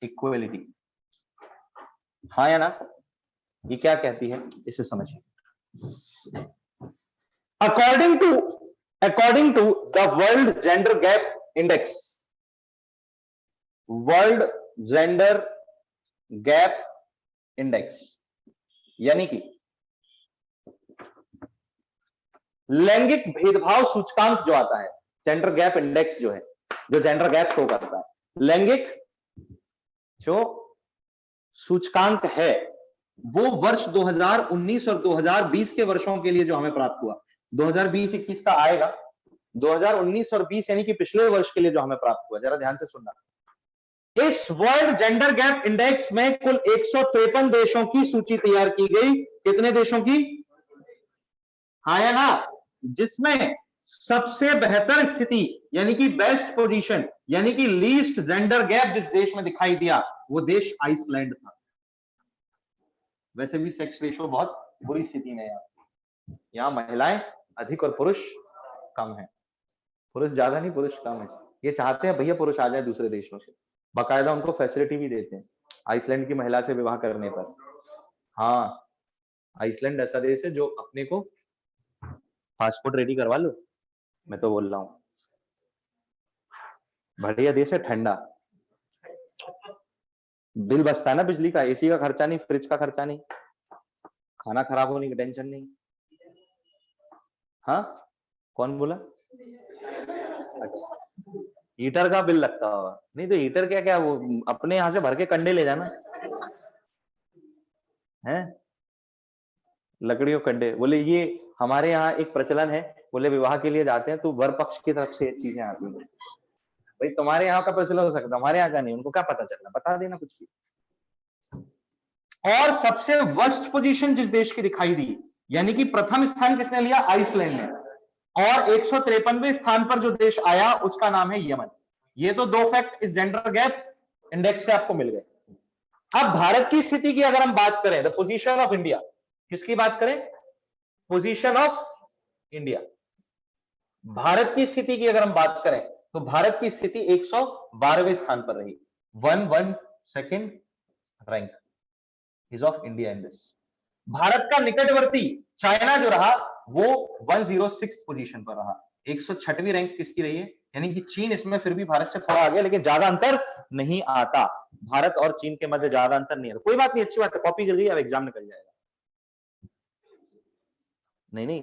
equality, हाँ या ना? ये क्या कहती है, इसे समझिए। According to the World Gender Gap Index, World Gender Gap Index, यानी कि लैंगिक भेदभाव सूचकांक जो आता है, जेंडर गैप इंडेक्स जो है, जो जेंडर गैप शो करता है, लैंगिक जो सूचकांक है, वो वर्ष 2019 और 2020 के वर्षों के लिए जो हमें प्राप्त हुआ, 2020-21 का आएगा, 2019 और 20 यानी कि पिछले वर्ष के लिए जो हमें प्राप्त हुआ, जरा ध्यान से सुनना। इस वर्ल्ड जेंडर गैप इंडेक्स में कुल 153 देशों की सूची तैयार की गई। कितने देशों की? हाँ या ना? जिसमें सबसे बेहतर स्थिति यानी कि बेस्ट पोजीशन यानी कि लीस्ट जेंडर गैप जिस देश में दिखाई दिया, वो देश आइसलैंड था। वैसे भी सेक्स रेशो बहुत बुरी स्थिति में है, यहाँ महिलाएं अधिक और पुरुष कम है। पुरुष ज्यादा नहीं, पुरुष कम है। ये चाहते हैं भैया पुरुष आ जाए दूसरे देशों से, बाकायदा उनको फैसिलिटी भी देते हैं आइसलैंड की महिला से विवाह करने पर। हाँ, आइसलैंड ऐसा देश है जो अपने को पासपोर्ट रेडी करवा लो, मैं तो बोल रहा हूँ, बढ़िया देश है, ठंडा, बिल बचता है ना बिजली का, एसी का खर्चा नहीं, फ्रिज का खर्चा नहीं, खाना खराब होने की टेंशन नहीं। हाँ, कौन बोला? हीटर का बिल लगता होगा। नहीं तो हीटर क्या क्या, वो अपने यहाँ से भर के कंडे ले जाना है, लकड़ियों कंडे। बोले ये हमारे यहाँ एक प्रचलन है, बोले विवाह के लिए जाते हैं तो वर पक्ष की तरफ से चीजें आती हैं। भाई तुम्हारे यहाँ का प्रचलन हो सकता है, हमारे यहाँ का नहीं, उनको क्या पता चलना, बता देना कुछ भी। और सबसे वर्स्ट पोजीशन जिस देश की दिखाई दी, यानी कि प्रथम स्थान किसने लिया? आइसलैंड ने। और 153वें स्थान पर जो देश आया उसका नाम है यमन। ये तो दो फैक्ट इस जेंडर गैप इंडेक्स से आपको मिल गए। अब भारत की स्थिति की अगर हम बात करें, द पोजीशन ऑफ इंडिया, किसकी बात करें? Position of India. भारत की स्थिति की अगर हम बात करें तो भारत की स्थिति 112वें स्थान पर रही। 112nd rank is of India in this. Bharat का निकटवर्ती चाइना जो रहा वो 106 पोजीशन पर रहा। 106वीं रैंक किसकी रही है? यानी कि चीन इसमें फिर भी भारत से थोड़ा आगे, लेकिन ज्यादा अंतर नहीं आता। भारत और चीन के मध्य ज्यादा अंतर नहीं है। कोई बात नहीं, अच्छी बात है, कॉपी गिर गई, अब एग्जाम निकल जाएगा। नहीं,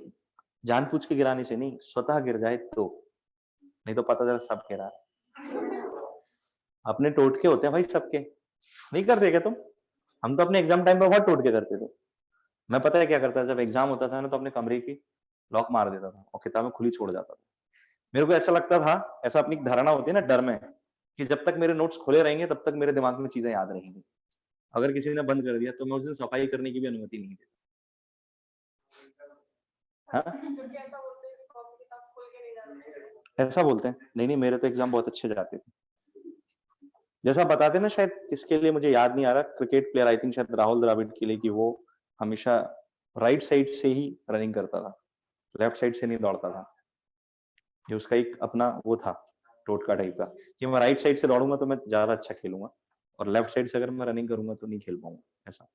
जानबूझ के गिराने से नहीं, स्वतः गिर जाए तो, नहीं तो पता चला सब गिरा है। अपने टोटके होते हैं भाई सबके, नहीं करते क्या तुम? हम तो अपने एग्जाम टाइम पे बहुत टोटके करते थे। मैं पता है क्या करता था, जब एग्जाम होता था ना तो अपने कमरे की लॉक मार देता था और किताबें खुली छोड़ जाता था। मेरे को ऐसा लगता था, ऐसा अपनी धारणा होती है ना डर में, कि जब तक मेरे नोट्स खुले रहेंगे तब तक मेरे दिमाग में चीजें याद रहेंगी। अगर किसी ने बंद कर दिया तो मैं उस दिन सफाई करने की भी अनुमति नहीं देता। ऐसा बोलते हैं? नहीं, मेरे तो एग्जाम बहुत अच्छे जाते थे। जैसा बताते ना, शायद किसके लिए मुझे याद नहीं आ रहा, क्रिकेट प्लेयर, आई थिंक शायद राहुल द्रविड़ के लिए, कि वो हमेशा राइट साइड से ही रनिंग करता था, लेफ्ट साइड से नहीं दौड़ता था। ये उसका एक अपना वो था, टोटका टाइप का, कि मैं राइट साइड से दौड़ूंगा तो मैं ज्यादा अच्छा खेलूंगा, और लेफ्ट साइड से अगर मैं रनिंग करूंगा तो नहीं खेल पाऊंगा, ऐसा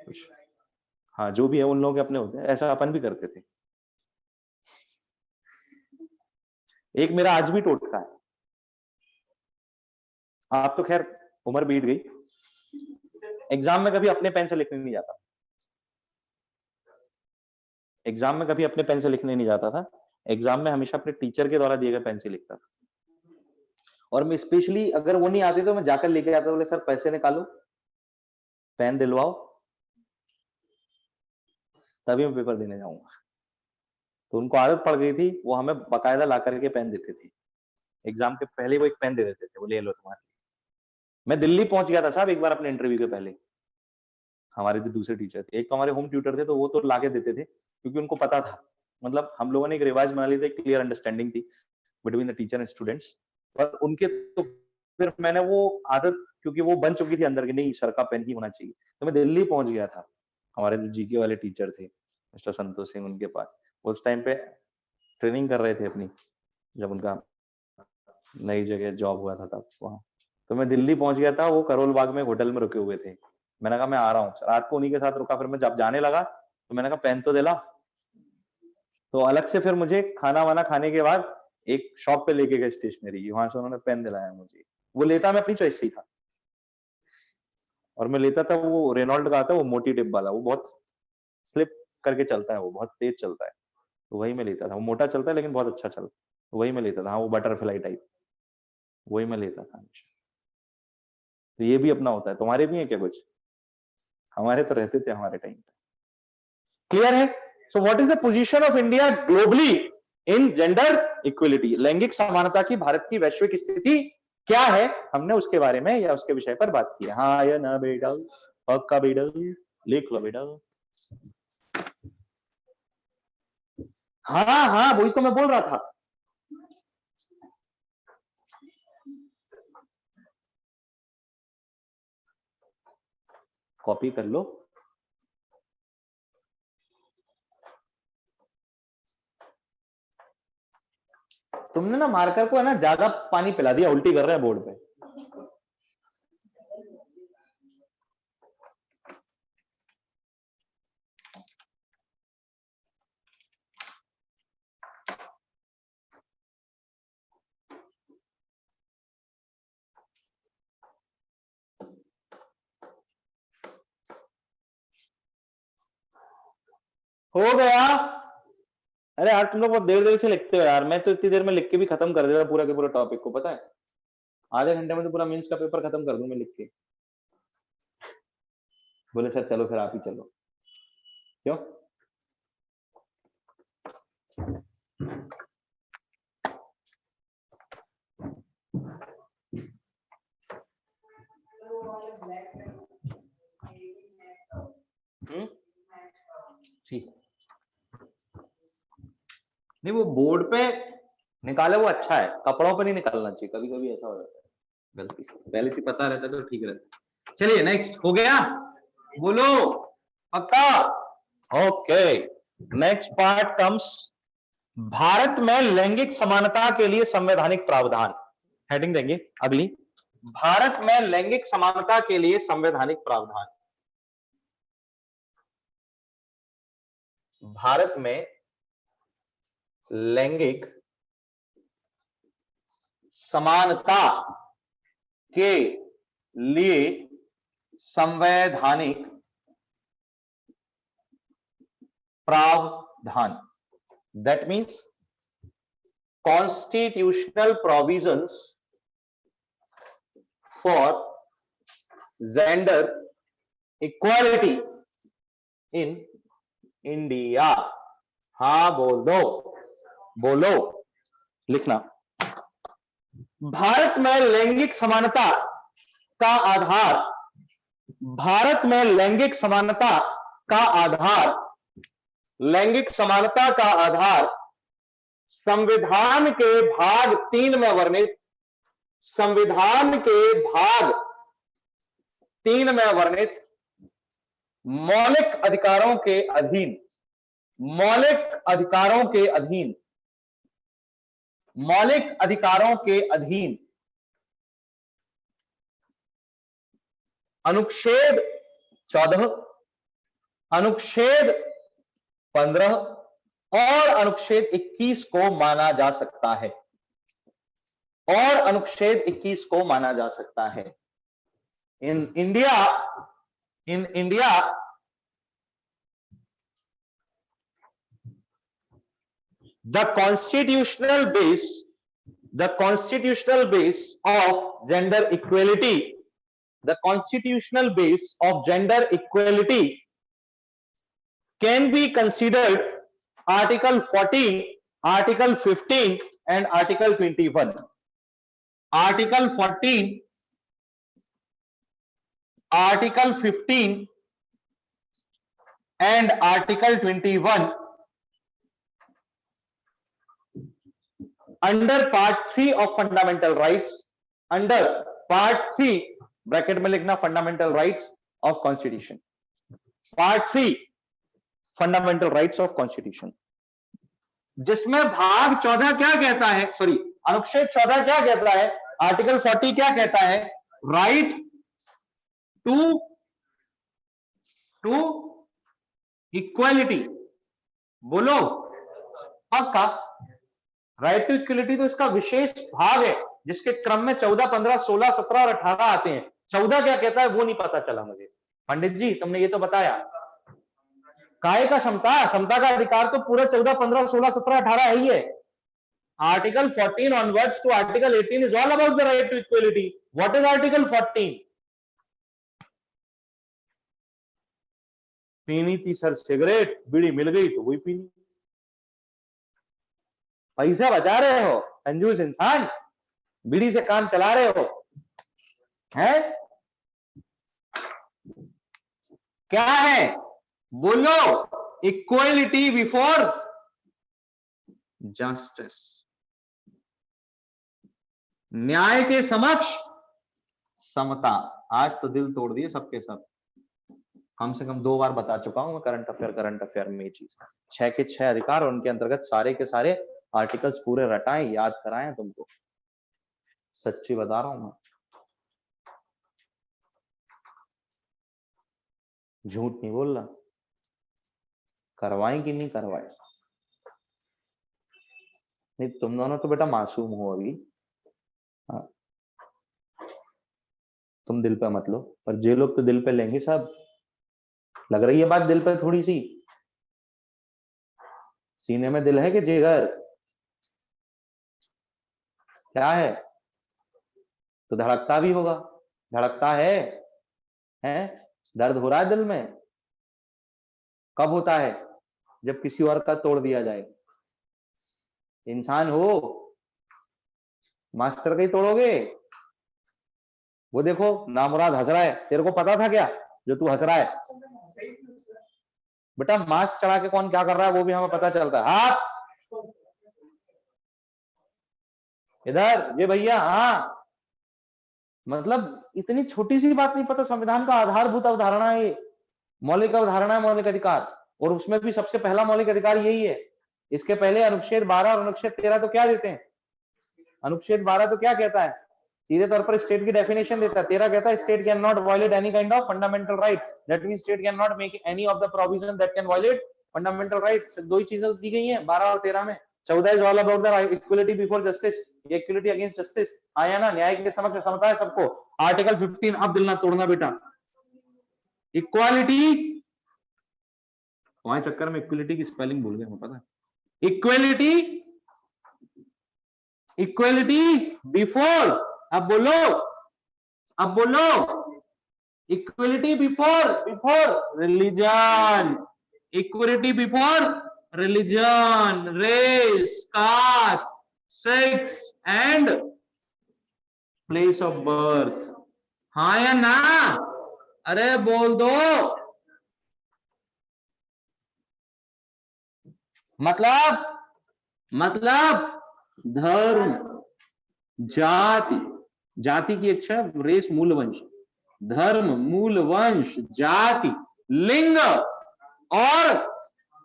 कुछ। हाँ, जो भी है उन लोगों के अपने होते हैं, ऐसा अपन भी करते थे। एक मेरा आज भी टोटका है। आप तो खैर उम्र बीत गई, एग्जाम में कभी अपने पेन से लिखने नहीं जाता। एग्जाम में कभी अपने पेन से लिखने नहीं जाता था, एग्जाम में हमेशा अपने टीचर के द्वारा दिए गए पेन से लिखता था। और मैं स्पेशली अगर वो नहीं आती तो मैं जाकर लेके आता, बोले सर पैसे निकालो, पेन दिलवाओ, तभी मैं पेपर देने जाऊंगा। तो उनको आदत पड़ गई थी, वो हमें बाकायदा ला करके पेन देते थे। एग्जाम के पहले वो एक पेन दे देते थे, वो ले लो तुम्हारे। मैं दिल्ली पहुंच गया था साहब एक बार अपने इंटरव्यू के पहले। हमारे जो दूसरे टीचर थे, एक तो हमारे होम ट्यूटर थे, तो वो तो लाके देते थे, क्योंकि उनको पता था, मतलब हम लोगों ने एक रिवाज बना ली थी, क्लियर अंडरस्टैंडिंग थी between the teacher and students. पर उनके तो फिर मैंने वो आदत, क्योंकि वो बन चुकी थी अंदर की, नहीं सर का पेन ही होना चाहिए, तो मैं दिल्ली पहुंच गया था। हमारे जो जीके वाले टीचर थे मिस्टर संतोष सिंह, उनके पास उस टाइम पे ट्रेनिंग कर रहे थे अपनी, जब उनका नई जगह जॉब हुआ था तब वहां। तो मैं दिल्ली पहुंच गया था, वो करोल बाग में होटल में रुके हुए थे। मैंने कहा मैं आ रहा हूँ, रात को उन्हीं के साथ रुका। फिर मैं जब जाने लगा तो मैंने कहा पेन तो दिला। तो अलग से फिर मुझे खाना वाना खाने के बाद एक शॉप पे लेके गए स्टेशनरी की, वहां से उन्होंने पेन दिलाया मुझे। वो लेता मैं अपनी चॉइस से ही था, और मैं लेता था वो रेनॉल्ड का आता है, वो मोटी टिप वाला, वो बहुत स्लिप करके चलता है, वो बहुत तेज चलता है, तो वही मैं लेता था। वो मोटा चलता है लेकिन बहुत अच्छा चलता है, तो वही मैं लेता था। हाँ, वो बटरफ्लाई टाइप, वही मैं लेता था हमेशा। तो ये भी अपना होता है, तुम्हारे भी है क्या कुछ? हमारे तो रहते थे हमारे टाइम पे। क्लियर है? So what is the position of India globally in gender equality? लैंगिक समानता की भारत की वैश्विक स्थिति क्या है, हमने उसके बारे में या उसके विषय पर बात की है। हाँ या ना बेटा? पक्का बेटा, लिख लो बेटा। हाँ हाँ, वही तो मैं बोल रहा था। कॉपी कर लो। तुमने ना मार्कर को है ना ज्यादा पानी पिला दिया, उल्टी कर रहे हैं बोर्ड पे। हो गया? अरे यार तुम लोग बहुत देर देर से लिखते हो यार, मैं तो इतनी देर में लिख के भी खत्म कर देता पूरा के पूरा टॉपिक को, पता है? आधे घंटे में तो पूरा मेंस का पेपर खत्म कर दूं मैं लिख के। बोले सर चलो फिर आप ही चलो। क्यों? ठीक। नहीं, वो बोर्ड पे निकाले वो अच्छा है, कपड़ों पे नहीं निकालना चाहिए, कभी कभी ऐसा हो जाता है गलती से, पहले से पता रहता तो ठीक रहता। चलिए नेक्स्ट, हो गया, बोलो पक्का। Okay, next part comes, Bharat में लैंगिक समानता के लिए संवैधानिक प्रावधान, हेडिंग देंगे अगली, भारत में लैंगिक समानता के लिए संवैधानिक प्रावधान। भारत में लैंगिक समानता के लिए संवैधानिक प्रावधान, that means constitutional provisions for gender equality in India। हाँ बोल दो, बोलो, लिखना। भारत में लैंगिक समानता का आधार, भारत में लैंगिक समानता का आधार, लैंगिक समानता का आधार संविधान के भाग 3 में वर्णित, संविधान के भाग 3 में वर्णित मौलिक अधिकारों के अधीन, मौलिक अधिकारों के अधीन, मौलिक अधिकारों के अधीन अनुच्छेद 14, अनुच्छेद 15 और अनुच्छेद 21 को माना जा सकता है, और अनुच्छेद 21 को माना जा सकता है। In India the constitutional base of gender equality, the constitutional base of gender equality can be considered Article 14, Article 15 and Article 21. Article 14, Article 15 and Article 21 under Part 3 of Fundamental Rights, under Part 3 bracket में लिखना fundamental rights of constitution, part 3 fundamental rights of constitution, जिसमें भाग 14 क्या कहता है, sorry अनुच्छेद 14 क्या कहता है, आर्टिकल 40 क्या कहता है, राइट टू इक्वालिटी, बोलो पक्का। राइट टू इक्वलिटी तो इसका विशेष भाग है, जिसके क्रम में 14, 15, 16, 17 और 18 आते हैं। 14 क्या कहता है वो नहीं पता चला मुझे, पंडित जी तुमने ये तो बताया। काय का समता, समता का अधिकार तो पूरा 14, 15, 16, 17, 18 है ही है। Article 14 onwards to article 18 is all about the right to equality. What is article 14? पीनी थी सर सिगरेट, बीड़ी मिल गई तो वही पीनी, पैसे बचा रहे हो कंजूस इंसान, बीड़ी से काम चला रहे हो हैं? क्या है बोलो? इक्वलिटी बिफोर जस्टिस, न्याय के समक्ष समता। आज तो दिल तोड़ दिए सबके सब, कम से कम 2 बार बता चुका हूं मैं करंट अफेयर में ये चीज। 6 के 6 अधिकार और उनके अंतर्गत सारे के सारे आर्टिकल्स पूरे रटाएं, याद कराएं तुमको, सच्ची बता रहा हूं मैं, झूठ नहीं बोल रहा। करवाएं कि नहीं करवाएं? नहीं तुम दोनों तो बेटा मासूम हो अभी, हाँ तुम दिल पे मत लो, पर जे लोग तो दिल पे लेंगे सब। लग रही है बात दिल पे थोड़ी सी, सीने में दिल है कि जिगर? क्या है? तो धड़कता भी होगा, धड़कता है? दर्द हो रहा है दिल में? कब होता है? जब किसी और का तोड़ दिया जाए। इंसान हो, मास्टर का ही तोड़ोगे? वो देखो नामुराद हंस रहा है, तेरे को पता था क्या जो तू हंस रहा है? बेटा मास्क चढ़ा के कौन क्या कर रहा है वो भी हमें पता चलता है। हाथ इधर ये भैया, हाँ मतलब इतनी छोटी सी बात नहीं पता, संविधान का आधारभूत अवधारणा है, मौलिक अवधारणा है मौलिक अधिकार, और उसमें भी सबसे पहला मौलिक अधिकार यही है। इसके पहले अनुच्छेद 12 और अनुच्छेद 13 तो क्या देते हैं? अनुच्छेद 12 तो क्या कहता है? सीधे तौर पर स्टेट की डेफिनेशन देता है। 13 कहता है state can not violate any kind of fundamental right, that means state can not make any of the provision that can violate fundamental right. दो ही चीजें दी गई हैं 12 और 13 में। 14 is all about the equality before justice, ये equality against justice आया ना, न्याय के समक्ष समता है सबको। आर्टिकल 15 अब दिल ना तोड़ना बेटा, इक्वालिटी, वहां चक्कर में इक्वलिटी की स्पेलिंग भूल गए मैं, पता है? इक्वलिटी, इक्वलिटी बिफोर, अब बोलो, अब बोलो, equality before, before religion, equality before religion, race, caste, sex and place of birth. हाँ या ना? अरे बोल दो। मतलब धर्म, जाति, जाति की इच्छा, रेस मूल वंश, धर्म मूल वंश, जाति, लिंग और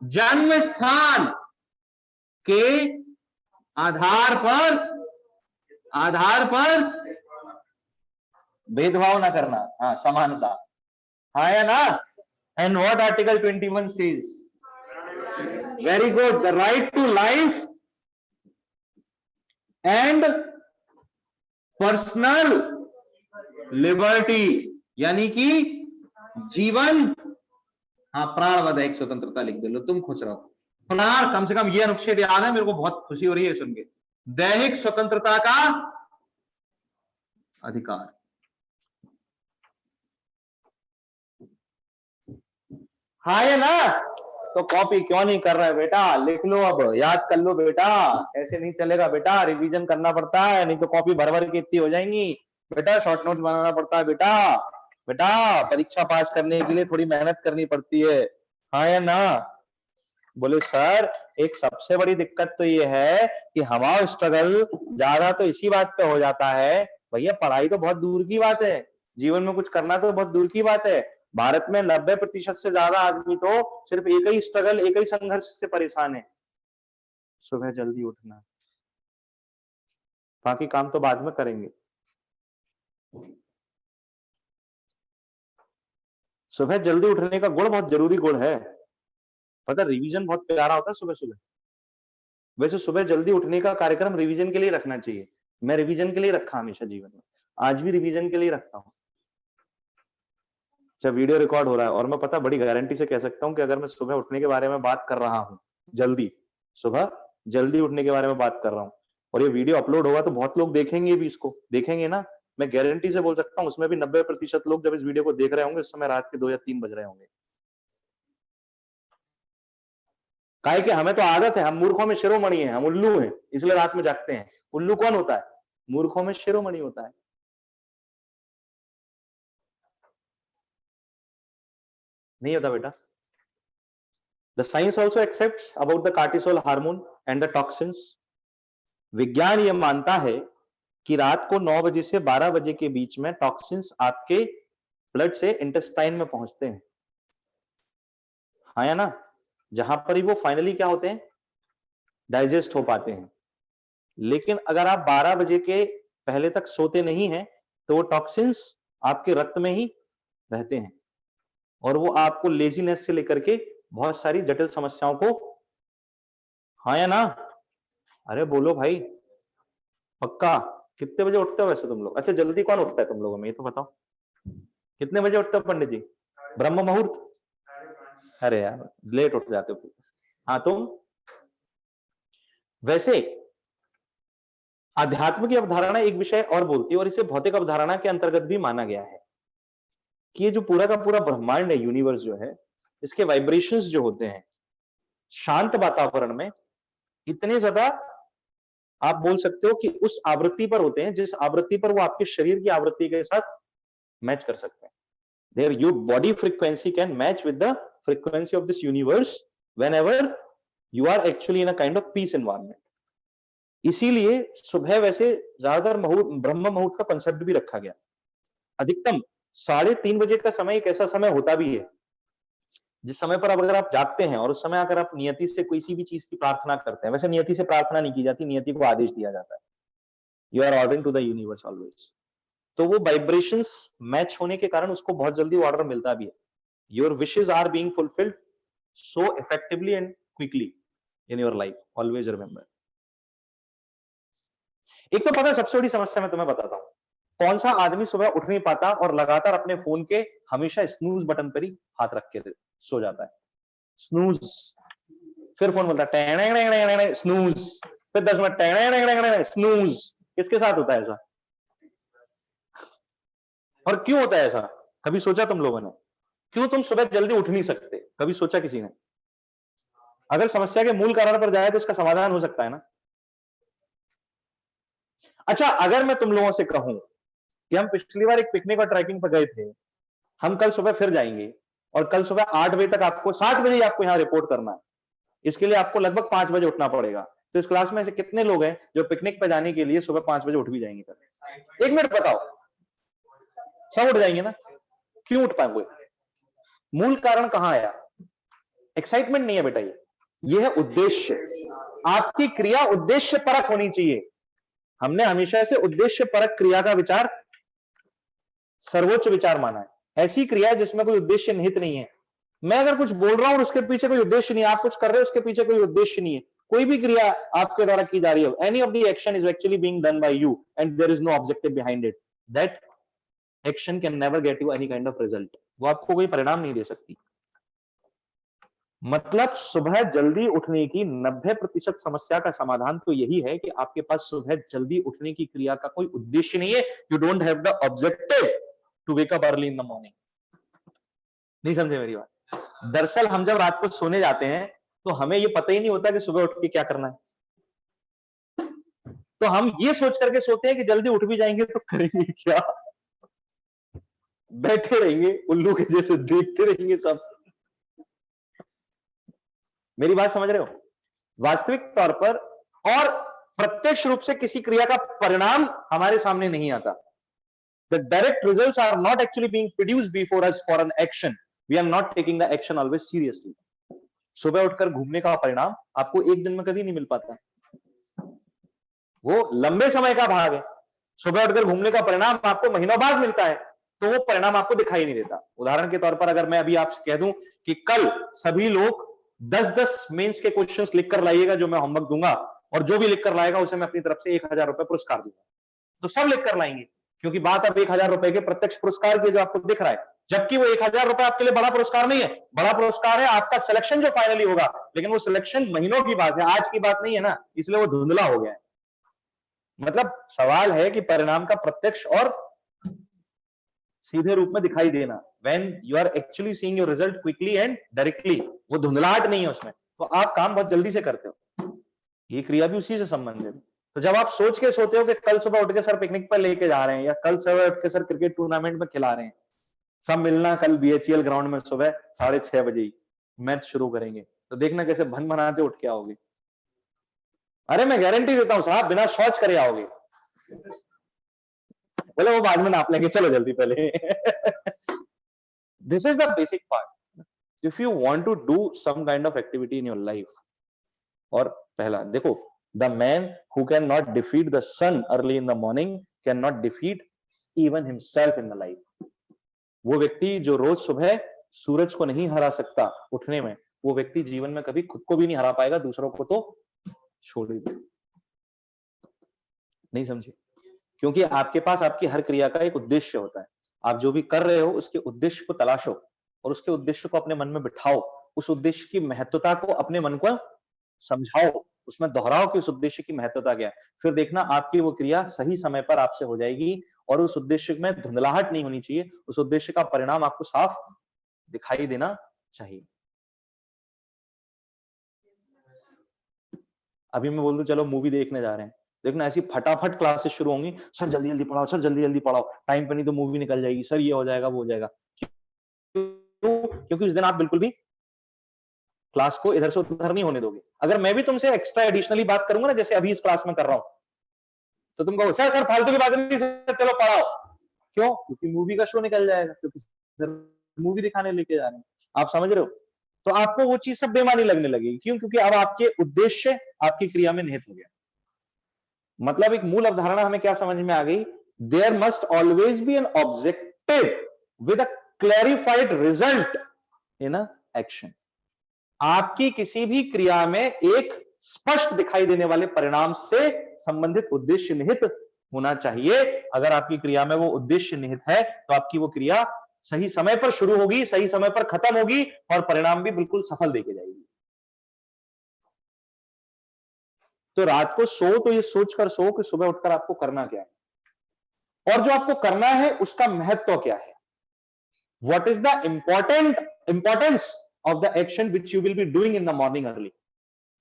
जन्म स्थान के आधार पर भेदभाव ना करना, हाँ समानता, हाँ या ना? And what article 21 says? Very good, the right to life and personal liberty, यानी कि जीवन, हाँ प्राणवध एक स्वतंत्रता लिख दे लो, तुम खुश रहो। प्राण, कम से कम ये अनुच्छेद याद है, मेरे को बहुत खुशी हो रही है सुन के। दैहिक स्वतंत्रता का अधिकार। हाँ या ना? तो कॉपी क्यों नहीं कर रहे बेटा? लिख लो, अब याद कर लो बेटा, ऐसे नहीं चलेगा बेटा, रिवीजन करना पड़ता है, नहीं तो कॉपी भर भर के इतनी हो जाएंगी बेटा, शॉर्ट नोट्स बनाना पड़ता है बेटा, बेटा परीक्षा पास करने के लिए थोड़ी मेहनत करनी पड़ती है। हाँ या ना? बोले सर एक सबसे बड़ी दिक्कत तो ये है कि हमारा स्ट्रगल ज्यादा तो इसी बात पे हो जाता है, भैया पढ़ाई तो बहुत दूर की बात है, जीवन में कुछ करना तो बहुत दूर की बात है। भारत में 90% से ज्यादा आदमी तो सिर्फ एक ही स्ट्रगल, एक ही संघर्ष से परेशान है, सुबह जल्दी उठना, बाकी काम तो बाद में करेंगे। सुबह जल्दी उठने का गुण बहुत जरूरी गुण है, पता, रिवीजन बहुत प्यारा होता है सुबह सुबह। वैसे सुबह जल्दी उठने का कार्यक्रम रिवीजन के लिए रखना चाहिए, मैं रिवीजन के लिए रखा हमेशा जीवन में, आज भी रिवीजन के लिए रखता हूँ। जब वीडियो रिकॉर्ड हो रहा है, और मैं पता बड़ी गारंटी से कह सकता हूँ कि अगर मैं सुबह उठने के बारे में बात कर रहा हूँ, जल्दी, सुबह जल्दी उठने के बारे में बात कर रहा हूँ, और ये वीडियो अपलोड होगा तो बहुत लोग देखेंगे भी, इसको देखेंगे ना, मैं गारंटी से बोल सकता हूँ उसमें भी 90% लोग जब इस वीडियो को देख रहे होंगे उस समय रात के 2 या 3 बज रहे होंगे। काहे कि हमें तो आदत है, हम मूर्खों में शिरोमणि हैं, हम उल्लू हैं, इसलिए रात में जागते हैं। उल्लू कौन होता है? मूर्खों में शिरोमणि होता है। नहीं होता बेटा। The science also accepts about the cortisol hormone and the toxins. विज्ञान यह मानता है कि रात को 9 बजे से 12 बजे के बीच में टॉक्सिन्स आपके ब्लड से इंटेस्टाइन में पहुंचते हैं, हाँ या ना? जहां पर ही वो फाइनली क्या होते हैं, डाइजेस्ट हो पाते हैं। लेकिन अगर आप 12 बजे के पहले तक सोते नहीं हैं तो वो टॉक्सिन्स आपके रक्त में ही रहते हैं, और वो आपको लेजीनेस से लेकर के बहुत सारी जटिल समस्याओं को, हाँ या ना? अरे बोलो भाई, पक्का? कितने बजे उठते हो वैसे तुम लोग? अच्छा जल्दी कौन उठता है तुम लोगों में, ये तो बताओ, कितने बजे उठते हो पंडित जी? ब्रह्म मुहूर्त? अरे यार लेट उठ जाते हो। हाँ तुम? वैसे अध्यात्म की अवधारणा एक विषय और बोलती है, और इसे भौतिक अवधारणा के अंतर्गत भी माना गया है, कि ये जो पूरा का पूरा ब्रह्मांड है, यूनिवर्स जो है, इसके वाइब्रेशंस जो होते हैं शांत वातावरण में इतने ज्यादा, आप बोल सकते हो कि उस आवृत्ति पर होते हैं जिस आवृत्ति पर वो आपके शरीर की आवृत्ति के साथ मैच कर सकते हैं। Their your body frequency can match with the frequency of this universe whenever you are actually in a kind of peace environment. इसीलिए सुबह वैसे ज्यादातर ब्रह्म मुहूर्त का कंसेप्ट भी रखा गया। अधिकतम 3:30 बजे का समय एक ऐसा समय होता भी है जिस समय पर अब अगर आप जागते हैं और उस समय अगर आप नियति से किसी भी चीज की प्रार्थना करते हैं, वैसे नियति से प्रार्थना नहीं की जाती, नियति को आदेश दिया जाता है, you are ordering to the universe always. तो वो वाइब्रेशंस मैच होने के कारण उसको बहुत जल्दी ऑर्डर मिलता भी है। Your wishes are being fulfilled so effectively and quickly in your life, always remember. एक तो पता है सबसे बड़ी समस्या मैं तुम्हें बताता हूं, कौन सा आदमी सुबह उठ नहीं पाता और लगातार अपने फोन के हमेशा स्नूज बटन पर ही हाथ रख के सो जाता है। स्नूज, फिर फोन बोलता है स्नूज, फिर 10 मिनट स्नूज। किसके साथ होता है ऐसा? और क्यों होता है ऐसा? कभी सोचा तुम लोगों ने? क्यों तुम सुबह जल्दी उठ नहीं सकते? कभी सोचा किसी ने? अगर समस्या के मूल कारण पर जाए तो उसका समाधान हो सकता है ना। अच्छा, अगर मैं तुम लोगों से कहूं कि हम पिछली बार एक पिकनिक और ट्रैकिंग पर गए थे, हम कल सुबह फिर जाएंगे और कल सुबह 8 बजे तक आपको 7 बजे ही आपको यहां रिपोर्ट करना है, इसके लिए आपको लगभग 5 बजे उठना पड़ेगा। तो इस क्लास में ऐसे कितने लोग हैं जो पिकनिक पर जाने के लिए सुबह 5 बजे उठ भी जाएंगे? एक मिनट बताओ, सब उठ जाएंगे ना? क्यों उठ पाएंगे? मूल कारण कहां आया? एक्साइटमेंट नहीं है बेटा, ये है उद्देश्य। आपकी क्रिया उद्देश्य परक होनी चाहिए। हमने हमेशा से उद्देश्य परक क्रिया का विचार सर्वोच्च विचार माना है। ऐसी क्रिया जिसमें कोई उद्देश्य निहित नहीं है। मैं अगर कुछ बोल रहा हूं और उसके पीछे कोई उद्देश्य नहीं है, आप कुछ कर रहे हो उसके पीछे कोई उद्देश्य नहीं है, कोई भी क्रिया आपके द्वारा की जा रही है, any of the action is actually being done by you and there is no objective behind it, that action can never get you any kind of result. वो आपको कोई परिणाम नहीं दे सकती। मतलब सुबह जल्दी उठने की 90% समस्या का समाधान तो यही है कि आपके पास सुबह जल्दी उठने की क्रिया का कोई उद्देश्य नहीं है। You don't have the objective to wake up early in the morning. नहीं समझे मेरी बात? दरअसल हम जब रात को सोने जाते हैं तो हमें ये पता ही नहीं होता कि सुबह उठ के क्या करना है। तो हम ये सोच करके सोते हैं कि जल्दी उठ भी जाएंगे तो करेंगे क्या? बैठे रहेंगे उल्लू के जैसे, देखते रहेंगे सब। मेरी बात समझ रहे हो? वास्तविक तौर पर और प्रत्यक्ष रूप से किसी क्रिया का परिणाम हमारे सामने नहीं आता। The direct results are not actually being produced before us for an action. We are not taking the action always seriously. सुबह उठकर घूमने का परिणाम आपको एक दिन में कभी नहीं मिल पाता, वो लंबे समय का भाग है। सुबह उठकर घूमने का परिणाम आपको महीनों बाद मिलता है, तो वो परिणाम आपको दिखाई नहीं देता। उदाहरण के तौर पर अगर मैं अभी आपसे कह दूं कि कल सभी लोग 10-10 मेंस के क्वेश्चंस लिखकर लाइएगा जो मैं होमवर्क दूंगा, और जो भी लिखकर लाएगा उसे मैं अपनी तरफ से 1000 रुपए पुरस्कार दूंगा, तो सब लिखकर लाएंगे, क्योंकि बात अब 1000 रुपए के प्रत्यक्ष पुरस्कार की जो आपको दिख रहा है, जबकि वो 1000 रुपए आपके लिए बड़ा पुरस्कार नहीं है। बड़ा पुरस्कार है आपका सिलेक्शन जो फाइनली होगा, लेकिन वो सिलेक्शन महीनों की बात है, आज की बात नहीं है ना, इसलिए वो धुंधला हो गया है। मतलब सवाल है कि परिणाम का प्रत्यक्ष और सीधे रूप में दिखाई देना, when you are actually seeing your result quickly and directly, वो धुंधलाहट नहीं है उसमें, तो आप काम बहुत जल्दी से करते हो। ये क्रिया भी उसी से संबंधित है। तो जब आप सोच के सोते हो कि कल सुबह उठ के सर पिकनिक पर लेके जा रहे हैं, या कल सुबह उठ के सर क्रिकेट टूर्नामेंट में खिला रहे हैं, सब मिलना कल BHEL ग्राउंड में सुबह 6:30 बजे ही मैच शुरू करेंगे, तो देखना कैसे भन भनाते उठ के आओगे। अरे मैं गारंटी देता हूं साहब, बिना शौच करे आओगे। बोले वो बाद में नाप लेंगे, चलो जल्दी पहले। This is the basic part if you want to do some kind of activity in your life. और पहला देखो, the man who can not defeat the sun early in the morning can not defeat even himself in the life. वो व्यक्ति जो रोज सुबह सूरज को नहीं हरा सकता उठने में, वो व्यक्ति जीवन में कभी खुद को भी नहीं हरा पाएगा, दूसरों को तो छोड़ ही दे। नहीं समझे? क्योंकि आपके पास आपकी हर क्रिया का एक उद्देश्य होता है। आप जो भी कर रहे हो उसके उद्देश्य को तलाशो और उसके उद्देश्य को अपने मन में बिठाओ, उस उद्देश्य की महत्वता को अपने मन को समझाओ, उसमें दोहराओ कि उस उद्देश्य की महत्वता क्या है। फिर देखना आपकी वो क्रिया सही समय पर आपसे हो जाएगी और उस उद्देश्य में धुंधलाहट नहीं होनी चाहिए, उस उद्देश्य का परिणाम आपको साफ दिखाई देना चाहिए। अभी मैं बोल दूं चलो मूवी देखने जा रहे हैं, देखना ऐसी फटाफट क्लासेस शुरू होंगी, सर जल्दी जल्दी पढ़ाओ, सर जल्दी जल्दी पढ़ाओ, टाइम पे नहीं तो मूवी निकल जाएगी, सर ये हो जाएगा वो हो जाएगा। क्यों? क्योंकि उस दिन आप बिल्कुल भी क्लास को इधर से उधर नहीं होने दोगे। अगर मैं भी तुमसे एक्स्ट्रा एडिशनली बात करूंगा ना, जैसे अभी इस क्लास में कर रहा हूं, तो तुम कहो सर सर फालतू की बात नहीं, सर चलो पढ़ाओ। क्यों? क्योंकि मूवी का शो निकल जाएगा, क्योंकि सर मूवी दिखाने लेके जा रहे हैं। आप समझ रहे हो? तो आपको वो चीज सब बेमानी लगने लगेगी। क्यों? क्योंकि अब आपके उद्देश्य आपकी क्रिया में निहित हो गया। मतलब एक मूल अवधारणा हमें क्या समझ में आ गई? There must always be an objective with a clarified result in a action. आपकी किसी भी क्रिया में एक स्पष्ट दिखाई देने वाले परिणाम से संबंधित उद्देश्य निहित होना चाहिए। अगर आपकी क्रिया में वो उद्देश्य निहित है तो आपकी वो क्रिया सही समय पर शुरू होगी, सही समय पर खत्म होगी और परिणाम भी बिल्कुल सफल देके जाएगी। तो रात को सो तो ये सोचकर सो कि सुबह उठकर आपको करना क्या है, और जो आपको करना है उसका महत्व क्या है। What is the importance of the action which you will be doing in the morning early?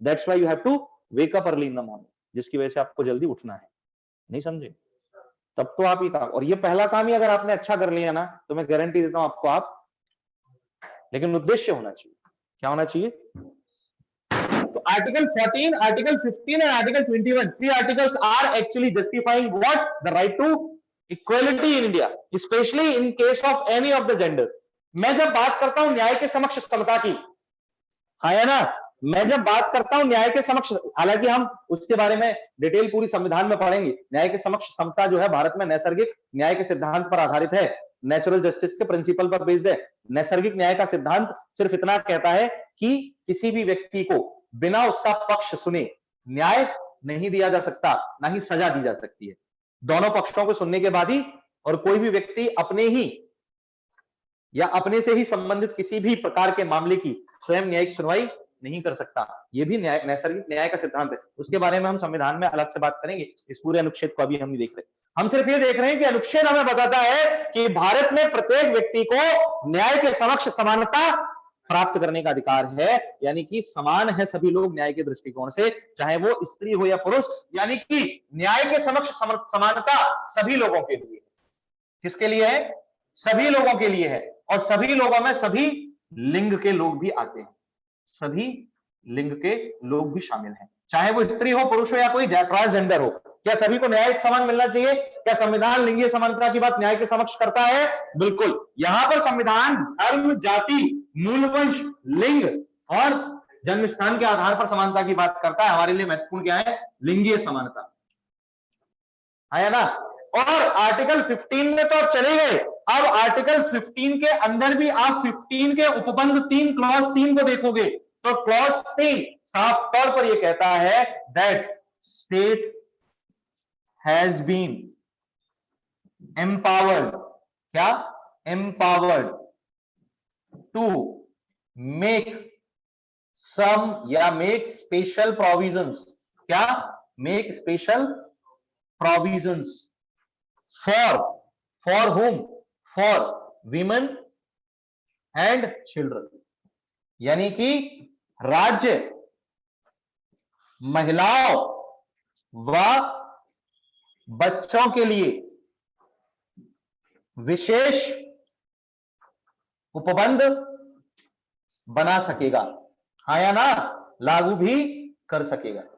That's why you have to wake up early in the morning, जिसकी वजह से आपको जल्दी उठना है। नहीं समझे? तब तो आप ये काम, और ये पहला काम ही अगर आपने अच्छा कर लिया ना, तो मैं गारंटी देता हूं आपको, आप, लेकिन उद्देश्य होना चाहिए। क्या होना चाहिए? तो article 14, article 15 and article 21, three articles are actually justifying what? The right to equality in India, specially in case of any of the gender. मैं जब बात करता हूं न्याय के समक्ष समता की, हाँ या ना, मैं जब बात करता हूं न्याय के समक्ष, हालांकि हम उसके बारे में डिटेल पूरी संविधान में पढ़ेंगे। न्याय के समक्ष समता जो है भारत में नैसर्गिक न्याय के सिद्धांत पर आधारित है, नेचुरल जस्टिस के प्रिंसिपल पर बेस्ड है। नैसर्गिक न्याय का सिद्धांत सिर्फ इतना कहता है कि किसी भी व्यक्ति को बिना उसका पक्ष सुने न्याय नहीं दिया जा सकता, ना ही सजा दी जा सकती है। दोनों पक्षों को सुनने के बाद ही, और कोई भी व्यक्ति अपने ही या अपने से ही संबंधित किसी भी प्रकार के मामले की स्वयं न्यायिक सुनवाई नहीं कर सकता। यह भी नैसर्गिक न्याय का सिद्धांत है। उसके बारे में हम संविधान में अलग से बात करेंगे। इस पूरे अनुच्छेद को अभी हम नहीं देख रहे, हम सिर्फ ये देख रहे हैं कि अनुच्छेद हमें बताता है कि भारत में प्रत्येक व्यक्ति को न्याय के समक्ष समानता प्राप्त करने का अधिकार है, यानी कि समान है सभी लोग न्याय के दृष्टिकोण से, चाहे वो स्त्री हो या पुरुष। यानी कि न्याय के समक्ष समानता सभी लोगों के लिए। किसके लिए है? सभी लोगों के लिए है। और सभी लोगों में सभी लिंग के लोग भी आते हैं, सभी लिंग के लोग भी शामिल हैं, चाहे वो स्त्री हो, पुरुष हो या कोई ट्रांसजेंडर हो। क्या सभी को न्याय समान मिलना चाहिए? क्या संविधान लिंगीय समानता की बात न्याय के समक्ष करता है? बिल्कुल। यहां पर संविधान धर्म, जाति, मूलवंश, लिंग और जन्म स्थान के आधार पर समानता की बात करता है। हमारे लिए महत्वपूर्ण क्या है? लिंगीय समानता है ना। और आर्टिकल 15 में तो आप चले गए, अब आर्टिकल 15 के अंदर भी आप 15 के उपबंध 3 क्लॉज 3 को देखोगे तो क्लॉज 3 साफ तौर पर यह कहता है that state has been empowered, क्या? एम्पावर्ड टू मेक सम या मेक स्पेशल प्रोविजंस, क्या? Make special provisions for whom? For women and children। यानी कि राज्य महिलाओं व बच्चों के लिए विशेष उपबंध बना सकेगा, हाँ या ना, लागू भी कर सकेगा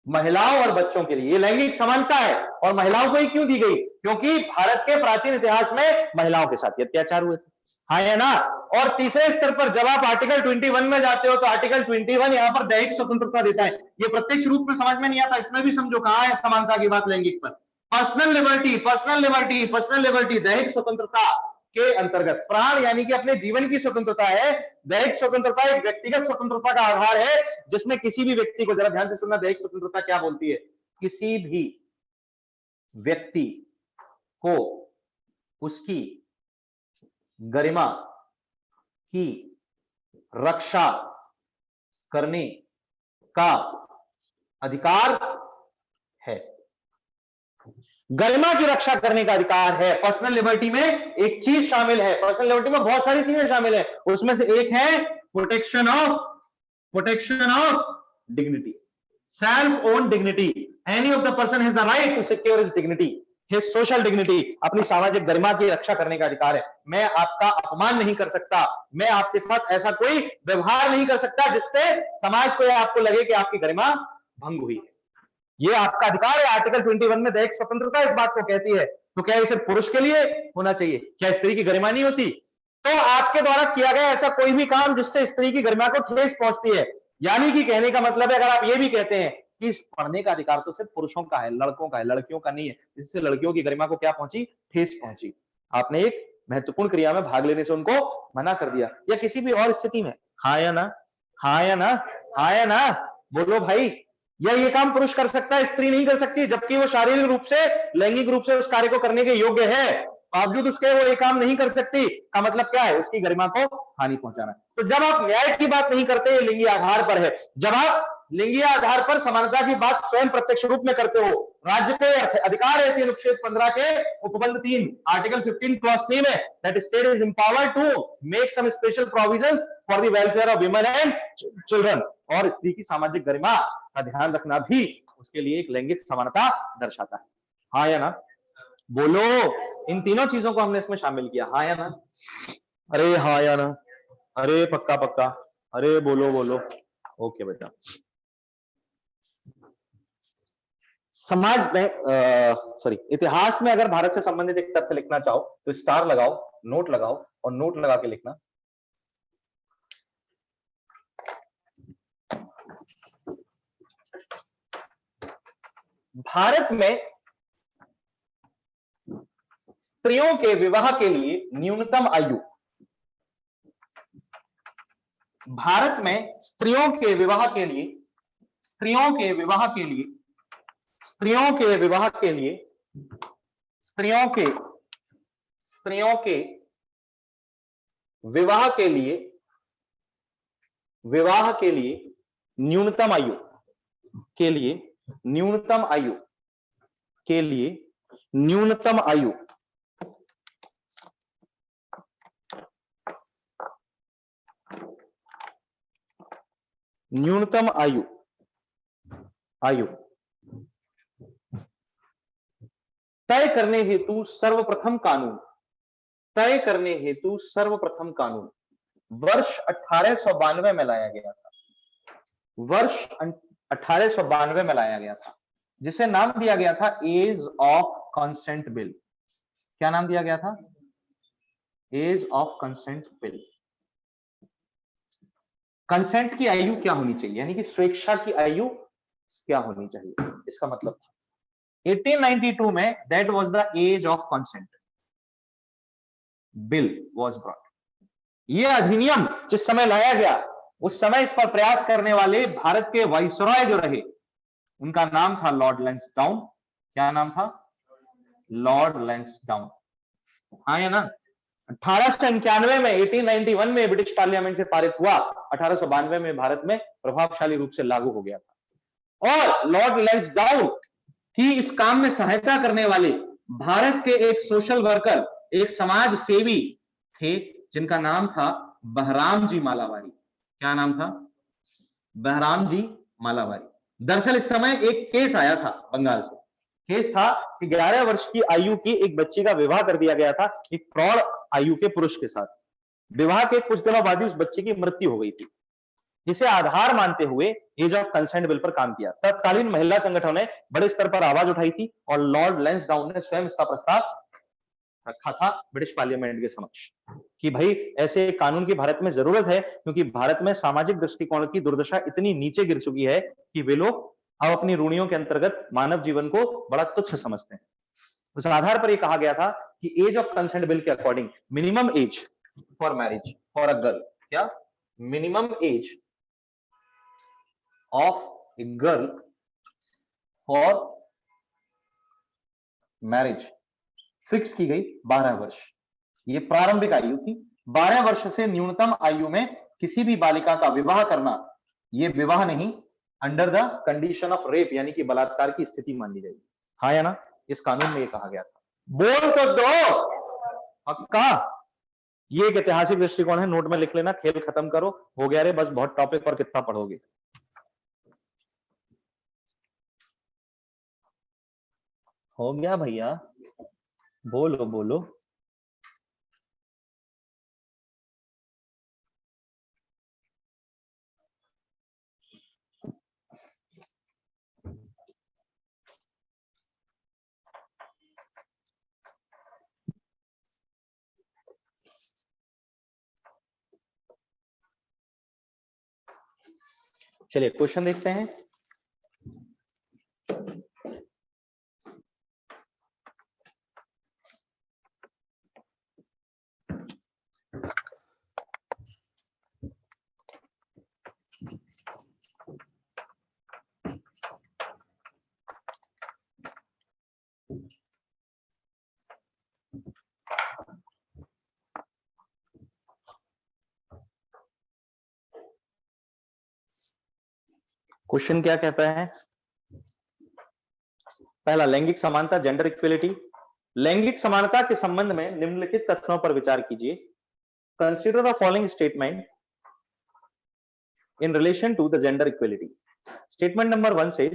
महिलाओं और बच्चों के लिए। ये लैंगिक समानता है। और महिलाओं को ही क्यों दी गई? क्योंकि भारत के प्राचीन इतिहास में महिलाओं के साथ अत्याचार हुए थे, हाँ या ना। और तीसरे स्तर पर जब आप आर्टिकल 21 में जाते हो तो आर्टिकल 21 यहां पर दैहिक स्वतंत्रता देता है। ये प्रत्यक्ष रूप में समझ में नहीं आता, इसमें भी समझो कहां है समानता की बात लैंगिक पर। Personal liberty, personal liberty, personal liberty दैहिक स्वतंत्रता के अंतर्गत। प्राण यानी कि अपने जीवन की स्वतंत्रता है। दैहिक स्वतंत्रता एक व्यक्तिगत स्वतंत्रता का आधार है, जिसमें किसी भी व्यक्ति को, जरा ध्यान से सुनना, दैहिक स्वतंत्रता क्या बोलती है? किसी भी व्यक्ति को उसकी गरिमा की रक्षा करने का अधिकार है। गरिमा की रक्षा करने का अधिकार है। पर्सनल लिबर्टी में एक चीज शामिल है, पर्सनल लिबर्टी में बहुत सारी चीजें शामिल है, उसमें से एक है protection of dignity, self own dignity. Any of the person has the right to secure his dignity. His social dignity, अपनी सामाजिक गरिमा की रक्षा करने का अधिकार है। मैं आपका अपमान नहीं कर सकता, मैं आपके साथ ऐसा कोई व्यवहार नहीं कर सकता जिससे समाज को या आपको लगे कि आपकी गरिमा भंग हुई है। ये आपका अधिकार है। आर्टिकल 21 में दैहिक स्वतंत्रता इस बात को कहती है। तो क्या ये सिर्फ पुरुष के लिए होना चाहिए? क्या स्त्री की गरिमा नहीं होती? तो आपके द्वारा किया गया ऐसा कोई भी काम जिससे स्त्री की गरिमा को ठेस पहुंचती है, यानी कि कहने का मतलब है, अगर आप ये भी कहते हैं कि इस पढ़ने का अधिकार तो सिर्फ पुरुषों का है, लड़कों का है, लड़कियों का नहीं है, जिससे लड़कियों की गरिमा को क्या पहुंची? ठेस पहुंची। आपने एक महत्वपूर्ण क्रिया में भाग लेने से उनको मना कर दिया। या किसी भी और स्थिति में, हाँ या ना, हाँ या ना, हाँ या ना, बोलो भाई। या ये काम पुरुष कर सकता है, स्त्री नहीं कर सकती, जबकि वो शारीरिक रूप से, लैंगिक रूप से उस कार्य को करने के योग्य है, बावजूद उसके वो ये काम नहीं कर सकती, का मतलब क्या है? उसकी गरिमा को हानि पहुंचाना। तो जब आप न्याय की बात नहीं करते, लिंगी आधार पर है, जब आप लिंगी आधार पर समानता की बात स्वयं प्रत्यक्ष रूप में करते हो, राज्य को अधिकार है, ऐसे अनुच्छेद 15 के उपबंध 3 आर्टिकल 15 क्लॉज 3 में, that state is empowered to make some special provisions for the welfare of women and children, और स्त्री की सामाजिक गरिमा का ध्यान रखना भी उसके लिए एक लैंगिक समानता दर्शाता है। हाँ या ना, बोलो। इन तीनों चीजों को हमने इसमें शामिल किया। हाँ या ना, अरे हाँ या ना, अरे पक्का पक्का, अरे बोलो बोलो। ओके बेटा। समाज में सॉरी, इतिहास में अगर भारत से संबंधित एक तथ्य लिखना चाहो तो स्टार लगाओ, नोट लगाओ, और नोट लगा के लिखना। भारत में स्त्रियों के विवाह के लिए न्यूनतम आयु, भारत में स्त्रियों के विवाह के लिए, स्त्रियों के विवाह के लिए, स्त्रियों के विवाह के लिए, स्त्रियों के विवाह के लिए, विवाह के लिए न्यूनतम आयु के लिए, न्यूनतम आयु के लिए, न्यूनतम आयु न्यूनतम आयु आयु तय करने हेतु सर्वप्रथम कानून, तय करने हेतु सर्वप्रथम कानून वर्ष 1892 में लाया गया था, वर्ष 1892 में लाया गया था, जिसे नाम दिया गया था एज ऑफ कंसेंट बिल। क्या नाम दिया गया था? Age of consent bill. Consent की आयु क्या होनी चाहिए, यानी कि स्वेच्छा की आयु क्या होनी चाहिए, इसका मतलब 1892 में that was the age of consent bill was brought. ये अधिनियम जिस समय लाया गया, उस समय इस पर प्रयास करने वाले भारत के वाइसरॉय जो रहे, उनका नाम था लॉर्ड लैंसडाउन। क्या नाम था? लॉर्ड लैंसडाउन। हाँ या ना? 1891 में, 1891 में ब्रिटिश पार्लियामेंट से पारित हुआ, 1892 में भारत में प्रभावशाली रूप से लागू हो गया था। और लॉर्ड लैंसडाउन की इस काम में सहायता करने वाले भारत के एक सोशल वर्कर, एक समाज सेवी थे, जिनका नाम था बहराम जी मालावारी। क्या नाम था? बहराम जी मालावारी। दरअसल इस समय एक केस आया था बंगाल से। केस था कि 11 वर्ष की आयु की एक बच्ची का विवाह कर दिया गया था एक प्रौढ़ आयु के पुरुष के साथ। विवाह के कुछ दिनों बाद ही उस बच्ची की मृत्यु हो गई थी। इसे आधार मानते हुए एज ऑफ कंसेंट बिल पर काम किया। तत्कालीन महिला संगठनों ने बड़े स्तर पर आवाज उठाई थी और लॉर्ड लैंसडाउन ने स्वयं इसका प्रस्ताव रखा था ब्रिटिश पार्लियामेंट के समक्ष कि भाई ऐसे कानून की भारत में जरूरत है, क्योंकि भारत में सामाजिक दृष्टिकोण की दुर्दशा इतनी नीचे गिर चुकी है कि वे लोग अब अपनी रूढ़ियों के अंतर्गत मानव जीवन को बड़ा तुच्छ समझते हैं। उस आधार पर यह कहा गया था कि एज ऑफ कंसेंट बिल के according minimum age for marriage for a girl, क्या minimum age of a girl for marriage fix की गई 12 वर्ष। ये प्रारंभिक आयु थी। 12 वर्ष से न्यूनतम आयु में किसी भी बालिका का विवाह करना, ये विवाह नहीं, under the condition of rape यानी कि बलात्कार की स्थिति मान ली जाएगी। हाँ या ना? इस कानून में ये कहा गया था। बोल तो दो पक्का। ये एक ऐतिहासिक दृष्टिकोण है, नोट में लिख लेना। खेल खत्म करो, हो गया रे, बस बहुत टॉपिक पर कितना पढ़ोगे। हो गया भैया। बोलो बोलो। चलिए क्वेश्चन देखते हैं। क्वेश्चन क्या कहता है? पहला, लैंगिक समानता, जेंडर इक्वलिटी। लैंगिक समानता के संबंध में निम्नलिखित कथनों पर विचार कीजिए। Consider the following statement in relation to the gender equality. Statement number 1 से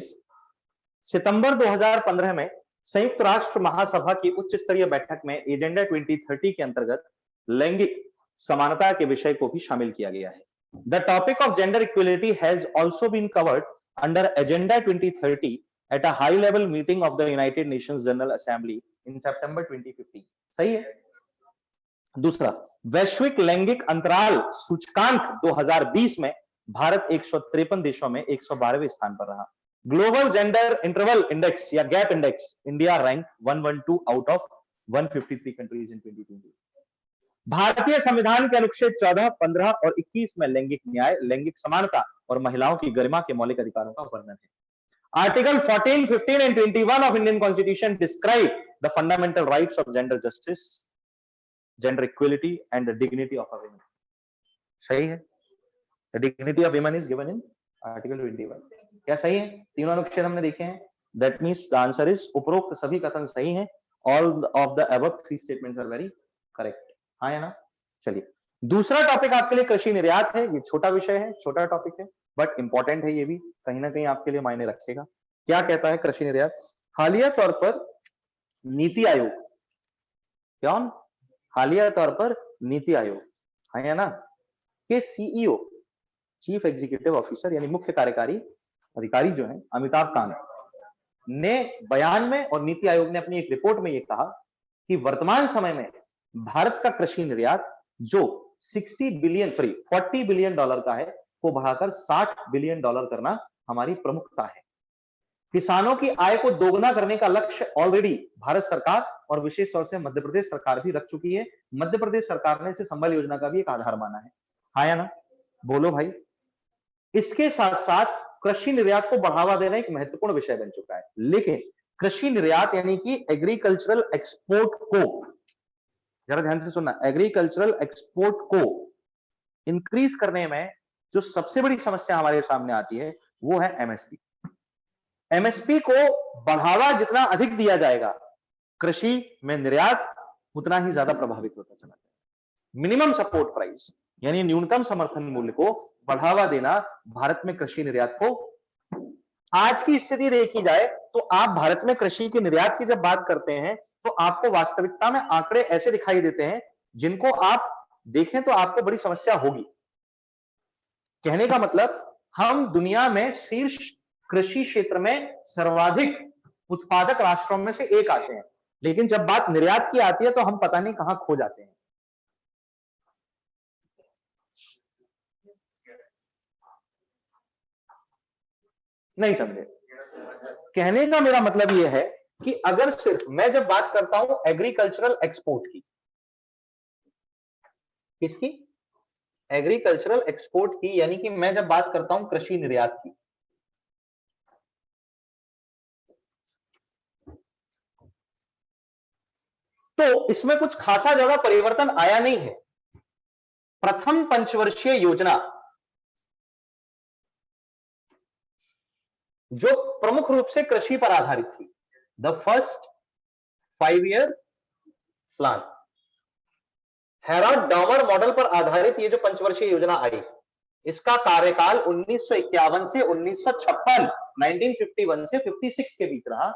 सितंबर 2015 में संयुक्त राष्ट्र महासभा की उच्च स्तरीय बैठक में एजेंडा 2030 के अंतर्गत लैंगिक समानता के विषय को भी शामिल किया गया है। The topic of gender equality has also been covered under agenda 2030 at a high level meeting of the United Nations General Assembly in September 2015। सही है। दूसरा, वैश्विक लैंगिक अंतराल सूचकांक 2020 में भारत 153 देशों में 112वें स्थान पर रहा। ग्लोबल जेंडर इंटरवल इंडेक्स या gap index, India rank 112 out of 153 countries in 2020। भारतीय संविधान के अनुच्छेद 14, 15 और 21 में लैंगिक न्याय, लैंगिक समानता और महिलाओं की गरिमा के मौलिक अधिकारों का वर्णन है। Article 14, 15 and 21 of Indian Constitution describe the fundamental rights of gender justice, gender equality and the dignity of a woman। सही है। The dignity of women is given in Article 21। क्या सही है? तीनों अनुच्छेद हमने देखे हैं। That means the answer is उपरोक्त सभी कथन सही हैं। All of the above three statements are very correct। हाँ या ना? चलिए, दूसरा टॉपिक आपके लिए कृषि निर्यात है। ये छोटा विषय है, छोटा टॉपिक है, बट इंपॉर्टेंट है। ये भी कहीं ना कहीं आपके लिए मायने रखेगा। क्या कहता है कृषि निर्यात? हालिया तौर पर नीति आयोग, कौन? हालिया तौर पर नीति आयोग, हाँ या ना, के सीईओ, चीफ एग्जीक्यूटिव ऑफिसर यानी मुख्य कार्यकारी अधिकारी जो है अमिताभ कांत ने बयान में और नीति आयोग ने अपनी एक रिपोर्ट में यह कहा कि वर्तमान समय में भारत का कृषि निर्यात जो 40 बिलियन डॉलर का है को बढ़ाकर $60 बिलियन करना हमारी प्रमुखता है। किसानों की आय को दोगुना करने का लक्ष्य ऑलरेडी भारत सरकार और विशेष तौर से मध्य प्रदेश सरकार भी रख चुकी है। मध्य प्रदेश सरकार ने इसे संबल योजना का भी एक आधार माना है। हाँ या ना? बोलो भाई। इसके साथ साथ कृषि निर्यात को बढ़ावा देना एक महत्वपूर्ण विषय बन चुका है। लेकिन कृषि निर्यात यानी कि एग्रीकल्चरल एक्सपोर्ट को, जरा ध्यान से सुनना, एग्रीकल्चरल एक्सपोर्ट को इंक्रीज करने में जो सबसे बड़ी समस्या हमारे सामने आती है वो है एमएसपी। एमएसपी को बढ़ावा जितना अधिक दिया जाएगा, कृषि में निर्यात उतना ही ज्यादा प्रभावित होता चला जाएगा। मिनिमम सपोर्ट प्राइस यानी न्यूनतम समर्थन मूल्य को बढ़ावा देना भारत में कृषि निर्यात को, आज की स्थिति देखी जाए तो आप भारत में कृषि के निर्यात की जब बात करते हैं तो आपको वास्तविकता में आंकड़े ऐसे दिखाई देते हैं जिनको आप देखें तो आपको बड़ी समस्या होगी। कहने का मतलब, हम दुनिया में शीर्ष कृषि क्षेत्र में सर्वाधिक उत्पादक राष्ट्रों में से एक आते हैं, लेकिन जब बात निर्यात की आती है तो हम पता नहीं कहां खो जाते हैं। नहीं समझे? कहने का मेरा मतलब यह है कि अगर सिर्फ मैं जब बात करता हूं एग्रीकल्चरल एक्सपोर्ट की, किसकी? एग्रीकल्चरल एक्सपोर्ट की, यानी कि मैं जब बात करता हूं कृषि निर्यात की, तो इसमें कुछ खासा ज्यादा परिवर्तन आया नहीं है। प्रथम पंचवर्षीय योजना जो प्रमुख रूप से कृषि पर आधारित थी, the first 5-year plan, Harold Domar model पर आधारित ये जो पंचवर्षीय योजना आई, इसका कार्यकाल 1951 से 1956, 1951 से 56 के बीच रहा।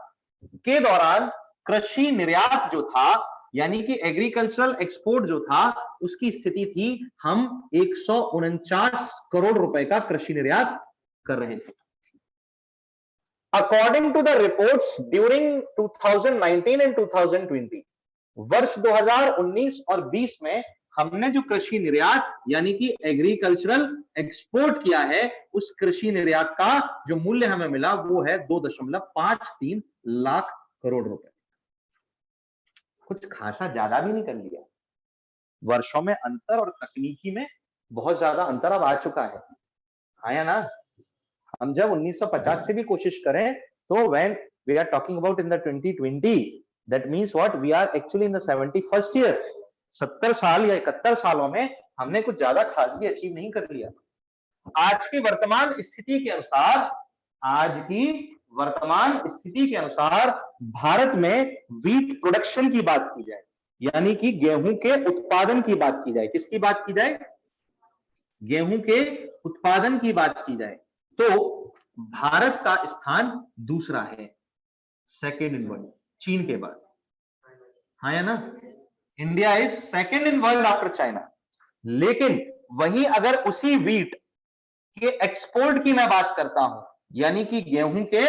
के दौरान कृषि निर्यात जो था, यानी कि एग्रीकल्चरल एक्सपोर्ट जो था, उसकी स्थिति थी हम 149 करोड़ रुपए का कृषि निर्यात कर रहे थे। According to the reports during 2019 and 2020, वर्ष 2019 और 20 में हमने जो कृषि निर्यात यानी कि एग्रीकल्चरल एक्सपोर्ट किया है, उस कृषि निर्यात का जो मूल्य हमें मिला वो है 2.53 लाख करोड़ रुपए। कुछ खासा ज्यादा भी नहीं कर लिया। वर्षों में अंतर और तकनीकी में बहुत ज्यादा अंतर अब आ चुका है। हाँ या ना? हम जब 1950 से भी कोशिश करें तो when we are talking about in the 2020, that means what? We are actually in the 71st year. 70 साल या 71 सालों में हमने कुछ ज्यादा खास भी अचीव नहीं कर लिया। आज की वर्तमान स्थिति के अनुसार, आज की वर्तमान स्थिति के अनुसार भारत में व्हीट प्रोडक्शन की बात की जाए, यानी कि गेहूं के उत्पादन की बात की जाए, किसकी बात की जाए? गेहूं के उत्पादन की बात की जाए तो भारत का स्थान दूसरा है, सेकेंड इन वर्ल्ड, चीन के बाद। हाँ या ना? India is second in world after China. लेकिन वहीं अगर उसी व्हीट के एक्सपोर्ट की मैं बात करता हूं, यानी कि गेहूं के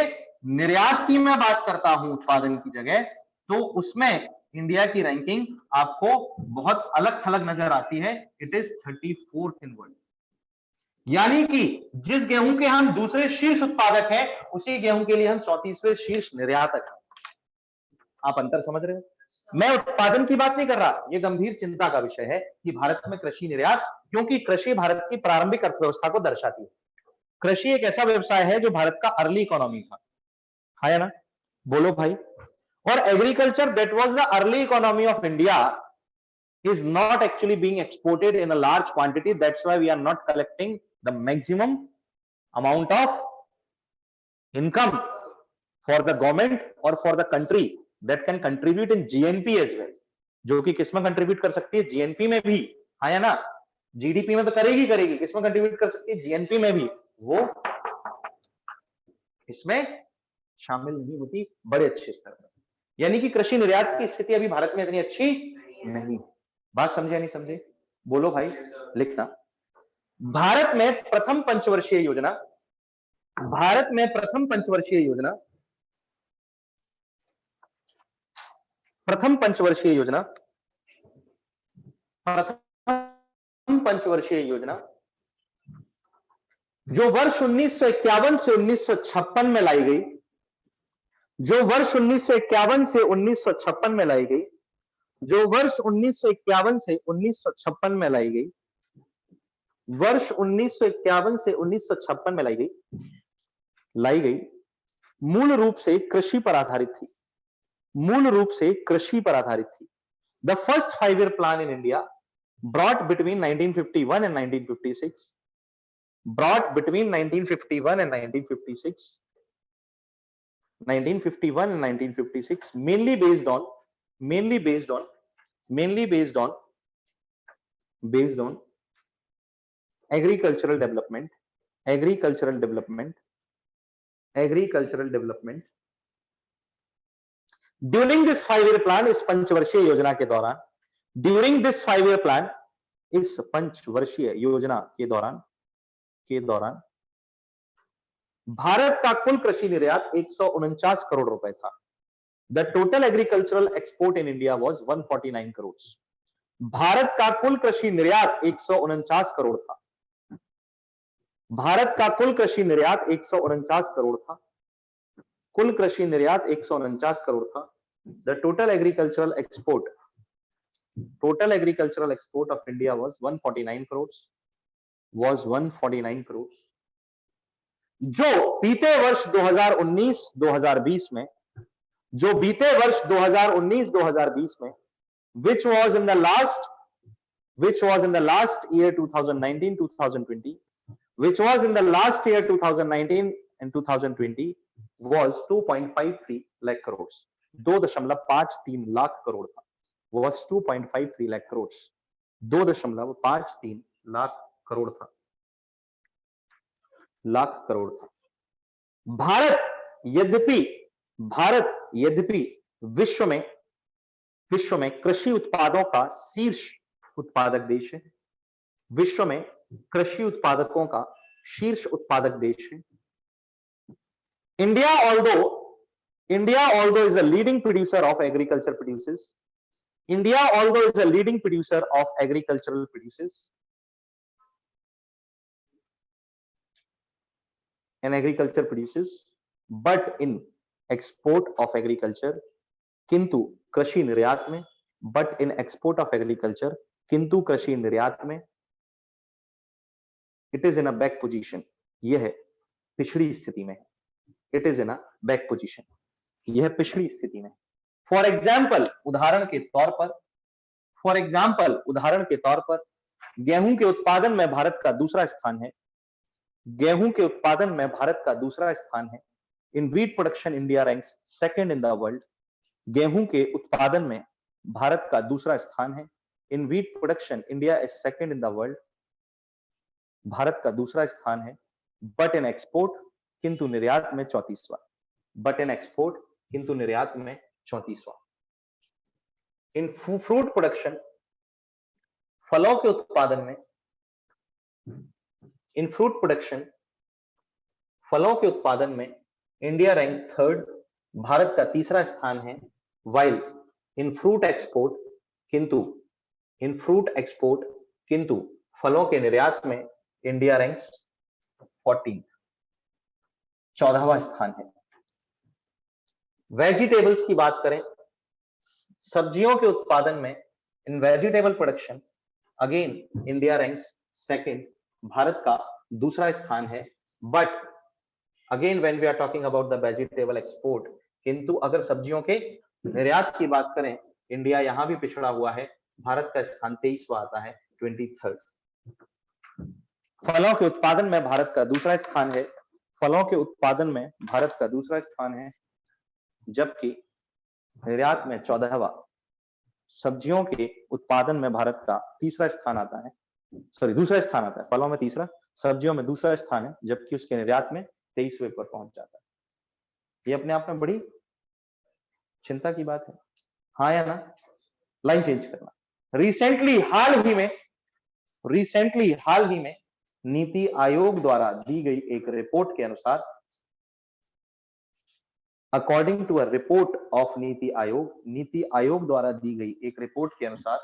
निर्यात की मैं बात करता हूं उत्पादन की जगह, तो उसमें इंडिया की रैंकिंग आपको बहुत अलग थलग नजर आती है। It is 34th in world. यानी कि जिस गेहूं के हम दूसरे शीर्ष उत्पादक हैं, उसी गेहूं के लिए हम 34वें शीर्ष निर्यातक हैं। आप अंतर समझ रहे हो? मैं उत्पादन की बात नहीं कर रहा, यह गंभीर चिंता का विषय है कि भारत में कृषि निर्यात, क्योंकि कृषि भारत की प्रारंभिक अर्थव्यवस्था को दर्शाती है। कृषि एक ऐसा व्यवसाय है जो भारत का अर्ली इकोनॉमी था। है ना? बोलो भाई। और agriculture that was the early economy of India is not actually being exported in a large quantity. That's why we are not collecting the maximum amount of income for the government or for the country that can contribute in GNP as well. जो कि किसमें contribute कर सकती है? GNP में भी। है ना? जीडीपी में तो करेगी, किसमें कंट्रीब्यूट कर सकती है? जीएनपी में भी। वो इसमें शामिल नहीं होती बड़े अच्छे स्तर पर। यानी कि कृषि निर्यात की स्थिति अभी भारत में इतनी अच्छी नहीं। बात समझे नहीं समझे? बोलो भाई, लिखना। भारत में प्रथम पंचवर्षीय योजना, भारत में प्रथम पंचवर्षीय योजना, प्रथम पंचवर्षीय योजना, प्रथम पंचवर्षीय योजना जो वर्ष 1951 से 1956 में लाई गई, जो वर्ष 1951 से 1956 में लाई गई, जो वर्ष 1951 से 1956 में लाई गई, वर्ष 1951 से 1956 में लाई गई, मूल रूप से कृषि पर आधारित थी, मूल रूप से कृषि पर आधारित थी। The first 5-year plan in India brought between 1951 and 1956, brought between 1951 and 1956, 1951 and 1956, mainly based on agricultural development. During this 5-year plan, इस पंचवर्षीय योजना के दौरान, during this 5-year plan, इस पंचवर्षीय योजना के दौरान भारत का कुल कृषि निर्यात 149 करोड़ रुपए था। The total agricultural export in India was 149 crores. Bharat का कुल कृषि निर्यात 149 करोड़ था। भारत का कुल कृषि निर्यात 149 करोड़ था। कुल कृषि निर्यात 149 करोड़ था। The total agricultural export of India was 149 crores. Was 149 crores. जो बीते वर्ष 2019-2020 में, जो बीते वर्ष 2019-2020 में, which was in the last year 2019-2020, which was in the last year 2019 and 2020, was 2.53 lakh crores. 2.53 lakh crore था। was 2.53 lakh crores. 2.53 lakh crore था। भारत यद्यपि विश्व में कृषि उत्पादों का शीर्ष उत्पादक देश है। विश्व में कृषि उत्पादकों का शीर्ष उत्पादक देश है। India although is a leading producer of agriculture produces. India although is a leading producer of agricultural produces and agriculture produces, but in export of agriculture, किंतु कृषि निर्यात में, but in export of agriculture, किंतु कृषि निर्यात में, it is in a back position. यह पिछड़ी स्थिति में है। It is in a back position. यह पिछड़ी स्थिति में। For example, उदाहरण के तौर पर गेहूं के उत्पादन में भारत का दूसरा स्थान है। गेहूं के उत्पादन में भारत का दूसरा स्थान है। In wheat production, India ranks second in the world. गेहूं के उत्पादन में भारत का दूसरा स्थान है। In wheat production, India is second in the world. Bharat का दूसरा स्थान है। But in export, किंतु निर्यात में 34वां। But in export, किंतु निर्यात में 34वां। In fruit production, फलों के उत्पादन में, in fruit production, फलों के उत्पादन में इंडिया रैंक थर्ड, भारत का तीसरा स्थान है। While in fruit export, किंतु फलों के निर्यात में इंडिया रैंक्स 14वां स्थान है। वेजिटेबल्स की बात करें, सब्जियों के उत्पादन में in vegetable production again India ranks second, Bharat का दूसरा स्थान है। But again when we are talking about the vegetable export, किंतु अगर सब्जियों के निर्यात की बात करें, इंडिया यहां भी पिछड़ा हुआ है। भारत का स्थान 23वां आता है, 23rd। फलों के उत्पादन में भारत का दूसरा स्थान है। फलों के उत्पादन में भारत का दूसरा स्थान है, जबकि निर्यात में 14वां। सब्जियों के उत्पादन में भारत का तीसरा स्थान आता है, दूसरा स्थान आता है। फलों में तीसरा, सब्जियों में दूसरा स्थान है, जबकि उसके निर्यात में 23वें पर पहुंच जाता है। ये अपने आप में बड़ी चिंता की बात है, हाँ या ना? लाइन चेंज करना। रिसेंटली हाल ही में नीति आयोग द्वारा दी गई एक रिपोर्ट के अनुसार, according to a report of NITI Aayog द्वारा दी गई एक रिपोर्ट के अनुसार,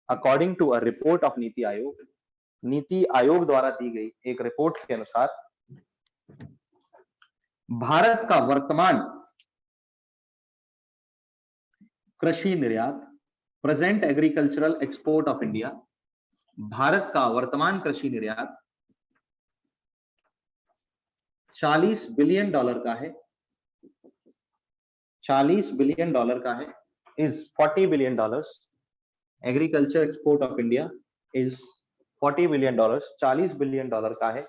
according to a report of NITI Aayog द्वारा दी गई एक रिपोर्ट के अनुसार, भारत का वर्तमान कृषि निर्यात, present agricultural export of India, Bharat का वर्तमान कृषि निर्यात $40 बिलियन का है। $40 बिलियन का है, is $40 billion. Agriculture export of India is $40 billion, $40 billion का है,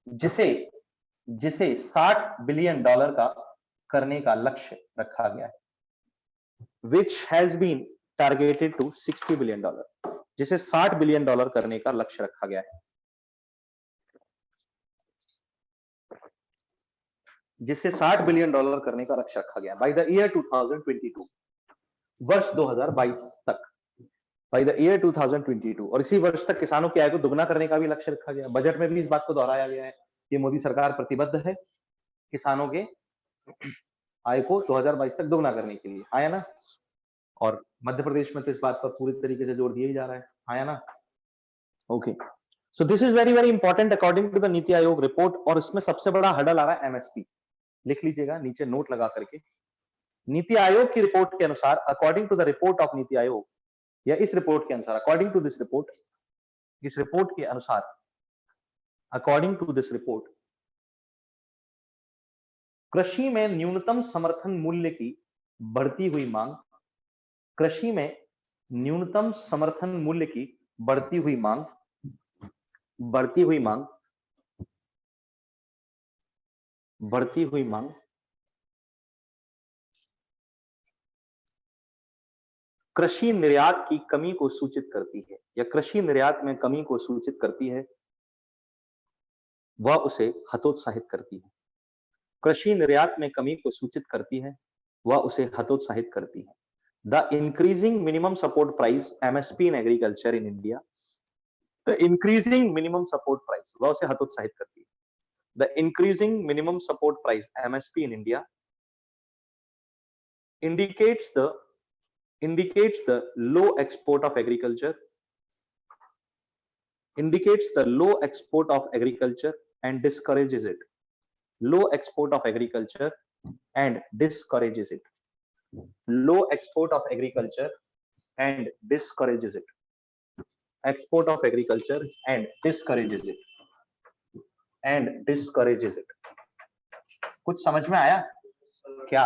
जिसे $60 बिलियन का करने का लक्ष्य रखा गया है। Which has been targeted to $60 billion, जिसे $60 बिलियन करने का लक्ष्य रखा गया है, जिसे $60 बिलियन करने का लक्ष्य रखा गया बाय द ईयर 2022, वर्ष 2022 तक, बाय द ईयर 2022। और इसी वर्ष तक किसानों की आय को दुगना करने का भी लक्ष्य रखा गया। बजट में भी इस बात को दोहराया गया है कि मोदी सरकार प्रतिबद्ध है किसानों के आय को 2022 तक दुगना करने के लिए, आया ना? और मध्य प्रदेश में तो इस बात पर पूरी तरीके से जोर दिया ही जा रहा है, आया ना? Okay, so this is very very important according to the NITI Aayog report. और इसमें सबसे बड़ा हर्डल आ रहा है एमएसपी, लिख लीजिएगा नीचे नोट लगा करके। नीति आयोग की रिपोर्ट के अनुसार, according to the report of NITI Aayog, या इस रिपोर्ट के अनुसार, अकॉर्डिंग टू दिस रिपोर्ट, इस रिपोर्ट के अनुसार, अकॉर्डिंग टू दिस रिपोर्ट, कृषि में न्यूनतम समर्थन मूल्य की बढ़ती हुई मांग, कृषि में न्यूनतम समर्थन मूल्य की बढ़ती हुई मांग कृषि निर्यात की कमी को सूचित करती है, या कृषि निर्यात में कमी को सूचित करती है, वह उसे हतोत्साहित करती है। कृषि निर्यात में कमी को सूचित करती है, वह उसे हतोत्साहित करती है। The increasing minimum support price MSP in agriculture in India, the increasing minimum support price वह उसे हतोत्साहित करती है। The increasing minimum support price MSP in India indicates the low export of agriculture, indicates the low export of agriculture and discourages it. Low export of agriculture and discourages it. Low export of agriculture and discourages it. Export of agriculture and discourages it. And discourages it. कुछ समझ में आया क्या?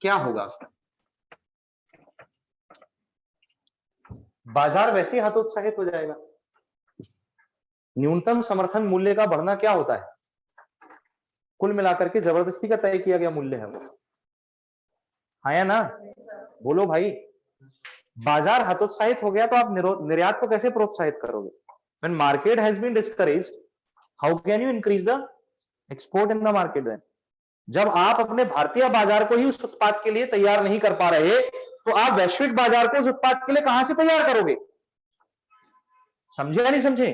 क्या होगा उसका? बाजार वैसे ही हतोत्साहित हो जाएगा। न्यूनतम समर्थन मूल्य का बढ़ना क्या होता है? कुल मिलाकर के जबरदस्ती का तय किया गया मूल्य है वो, हाँ या ना? बोलो भाई। बाजार हतोत्साहित हो गया तो आप निर्यात को कैसे प्रोत्साहित करोगे? When market has been discouraged, how can you increase the export in the market then? जब आप अपने भारतीय बाजार को ही उस उत्पाद के लिए तैयार नहीं कर पा रहे, तो आप वैश्विक बाजार को उस उत्पाद के लिए कहां से तैयार करोगे? समझे या नहीं समझे?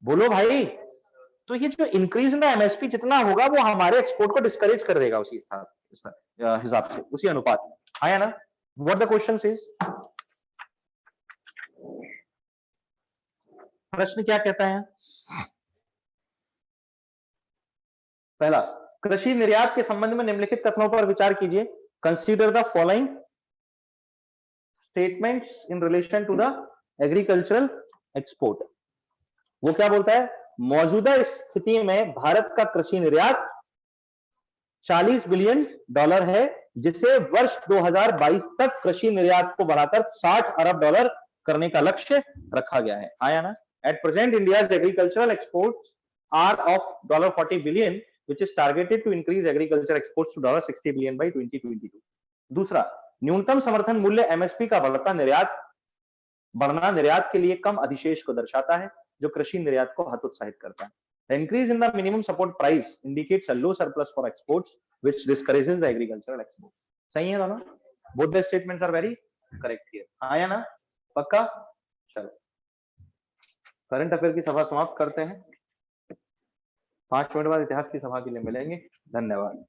बोलो भाई। तो ये जो इंक्रीज इन द एमएसपी जितना होगा वो हमारे एक्सपोर्ट को डिस्करेज कर देगा उसी हिसाब से, उसी अनुपात में, आया ना? व्हाट द क्वेश्चन इज, प्रश्न क्या कहता है? पहला, कृषि निर्यात के संबंध में निम्नलिखित कथनों पर विचार कीजिए। Consider the following statements in relation to the agricultural export. वो क्या बोलता है? मौजूदा स्थिति में भारत का कृषि निर्यात $40 बिलियन है, जिसे वर्ष 2022 तक कृषि निर्यात को बढ़ाकर $60 अरब करने का लक्ष्य रखा गया है, आया ना? At present, India's agricultural exports are of $40 billion, which is targeted to increase agriculture exports to $60 billion by 2022. दूसरा, न्यूनतम समर्थन मूल्य एमएसपी का बढ़ना निर्यात के लिए कम अधिशेष को दर्शाता है, जो कृषि निर्यात को हतोत्साहित करता है। The increase in the minimum support price indicates a low surplus for exports, which discourages the agricultural export. सही है दोनों? Both the statements are very correct here. आया ना? पक्का? चलो, करंट अफेयर की सभा समाप्त करते हैं। 5 मिनट बाद इतिहास की सभा के लिए मिलेंगे। धन्यवाद।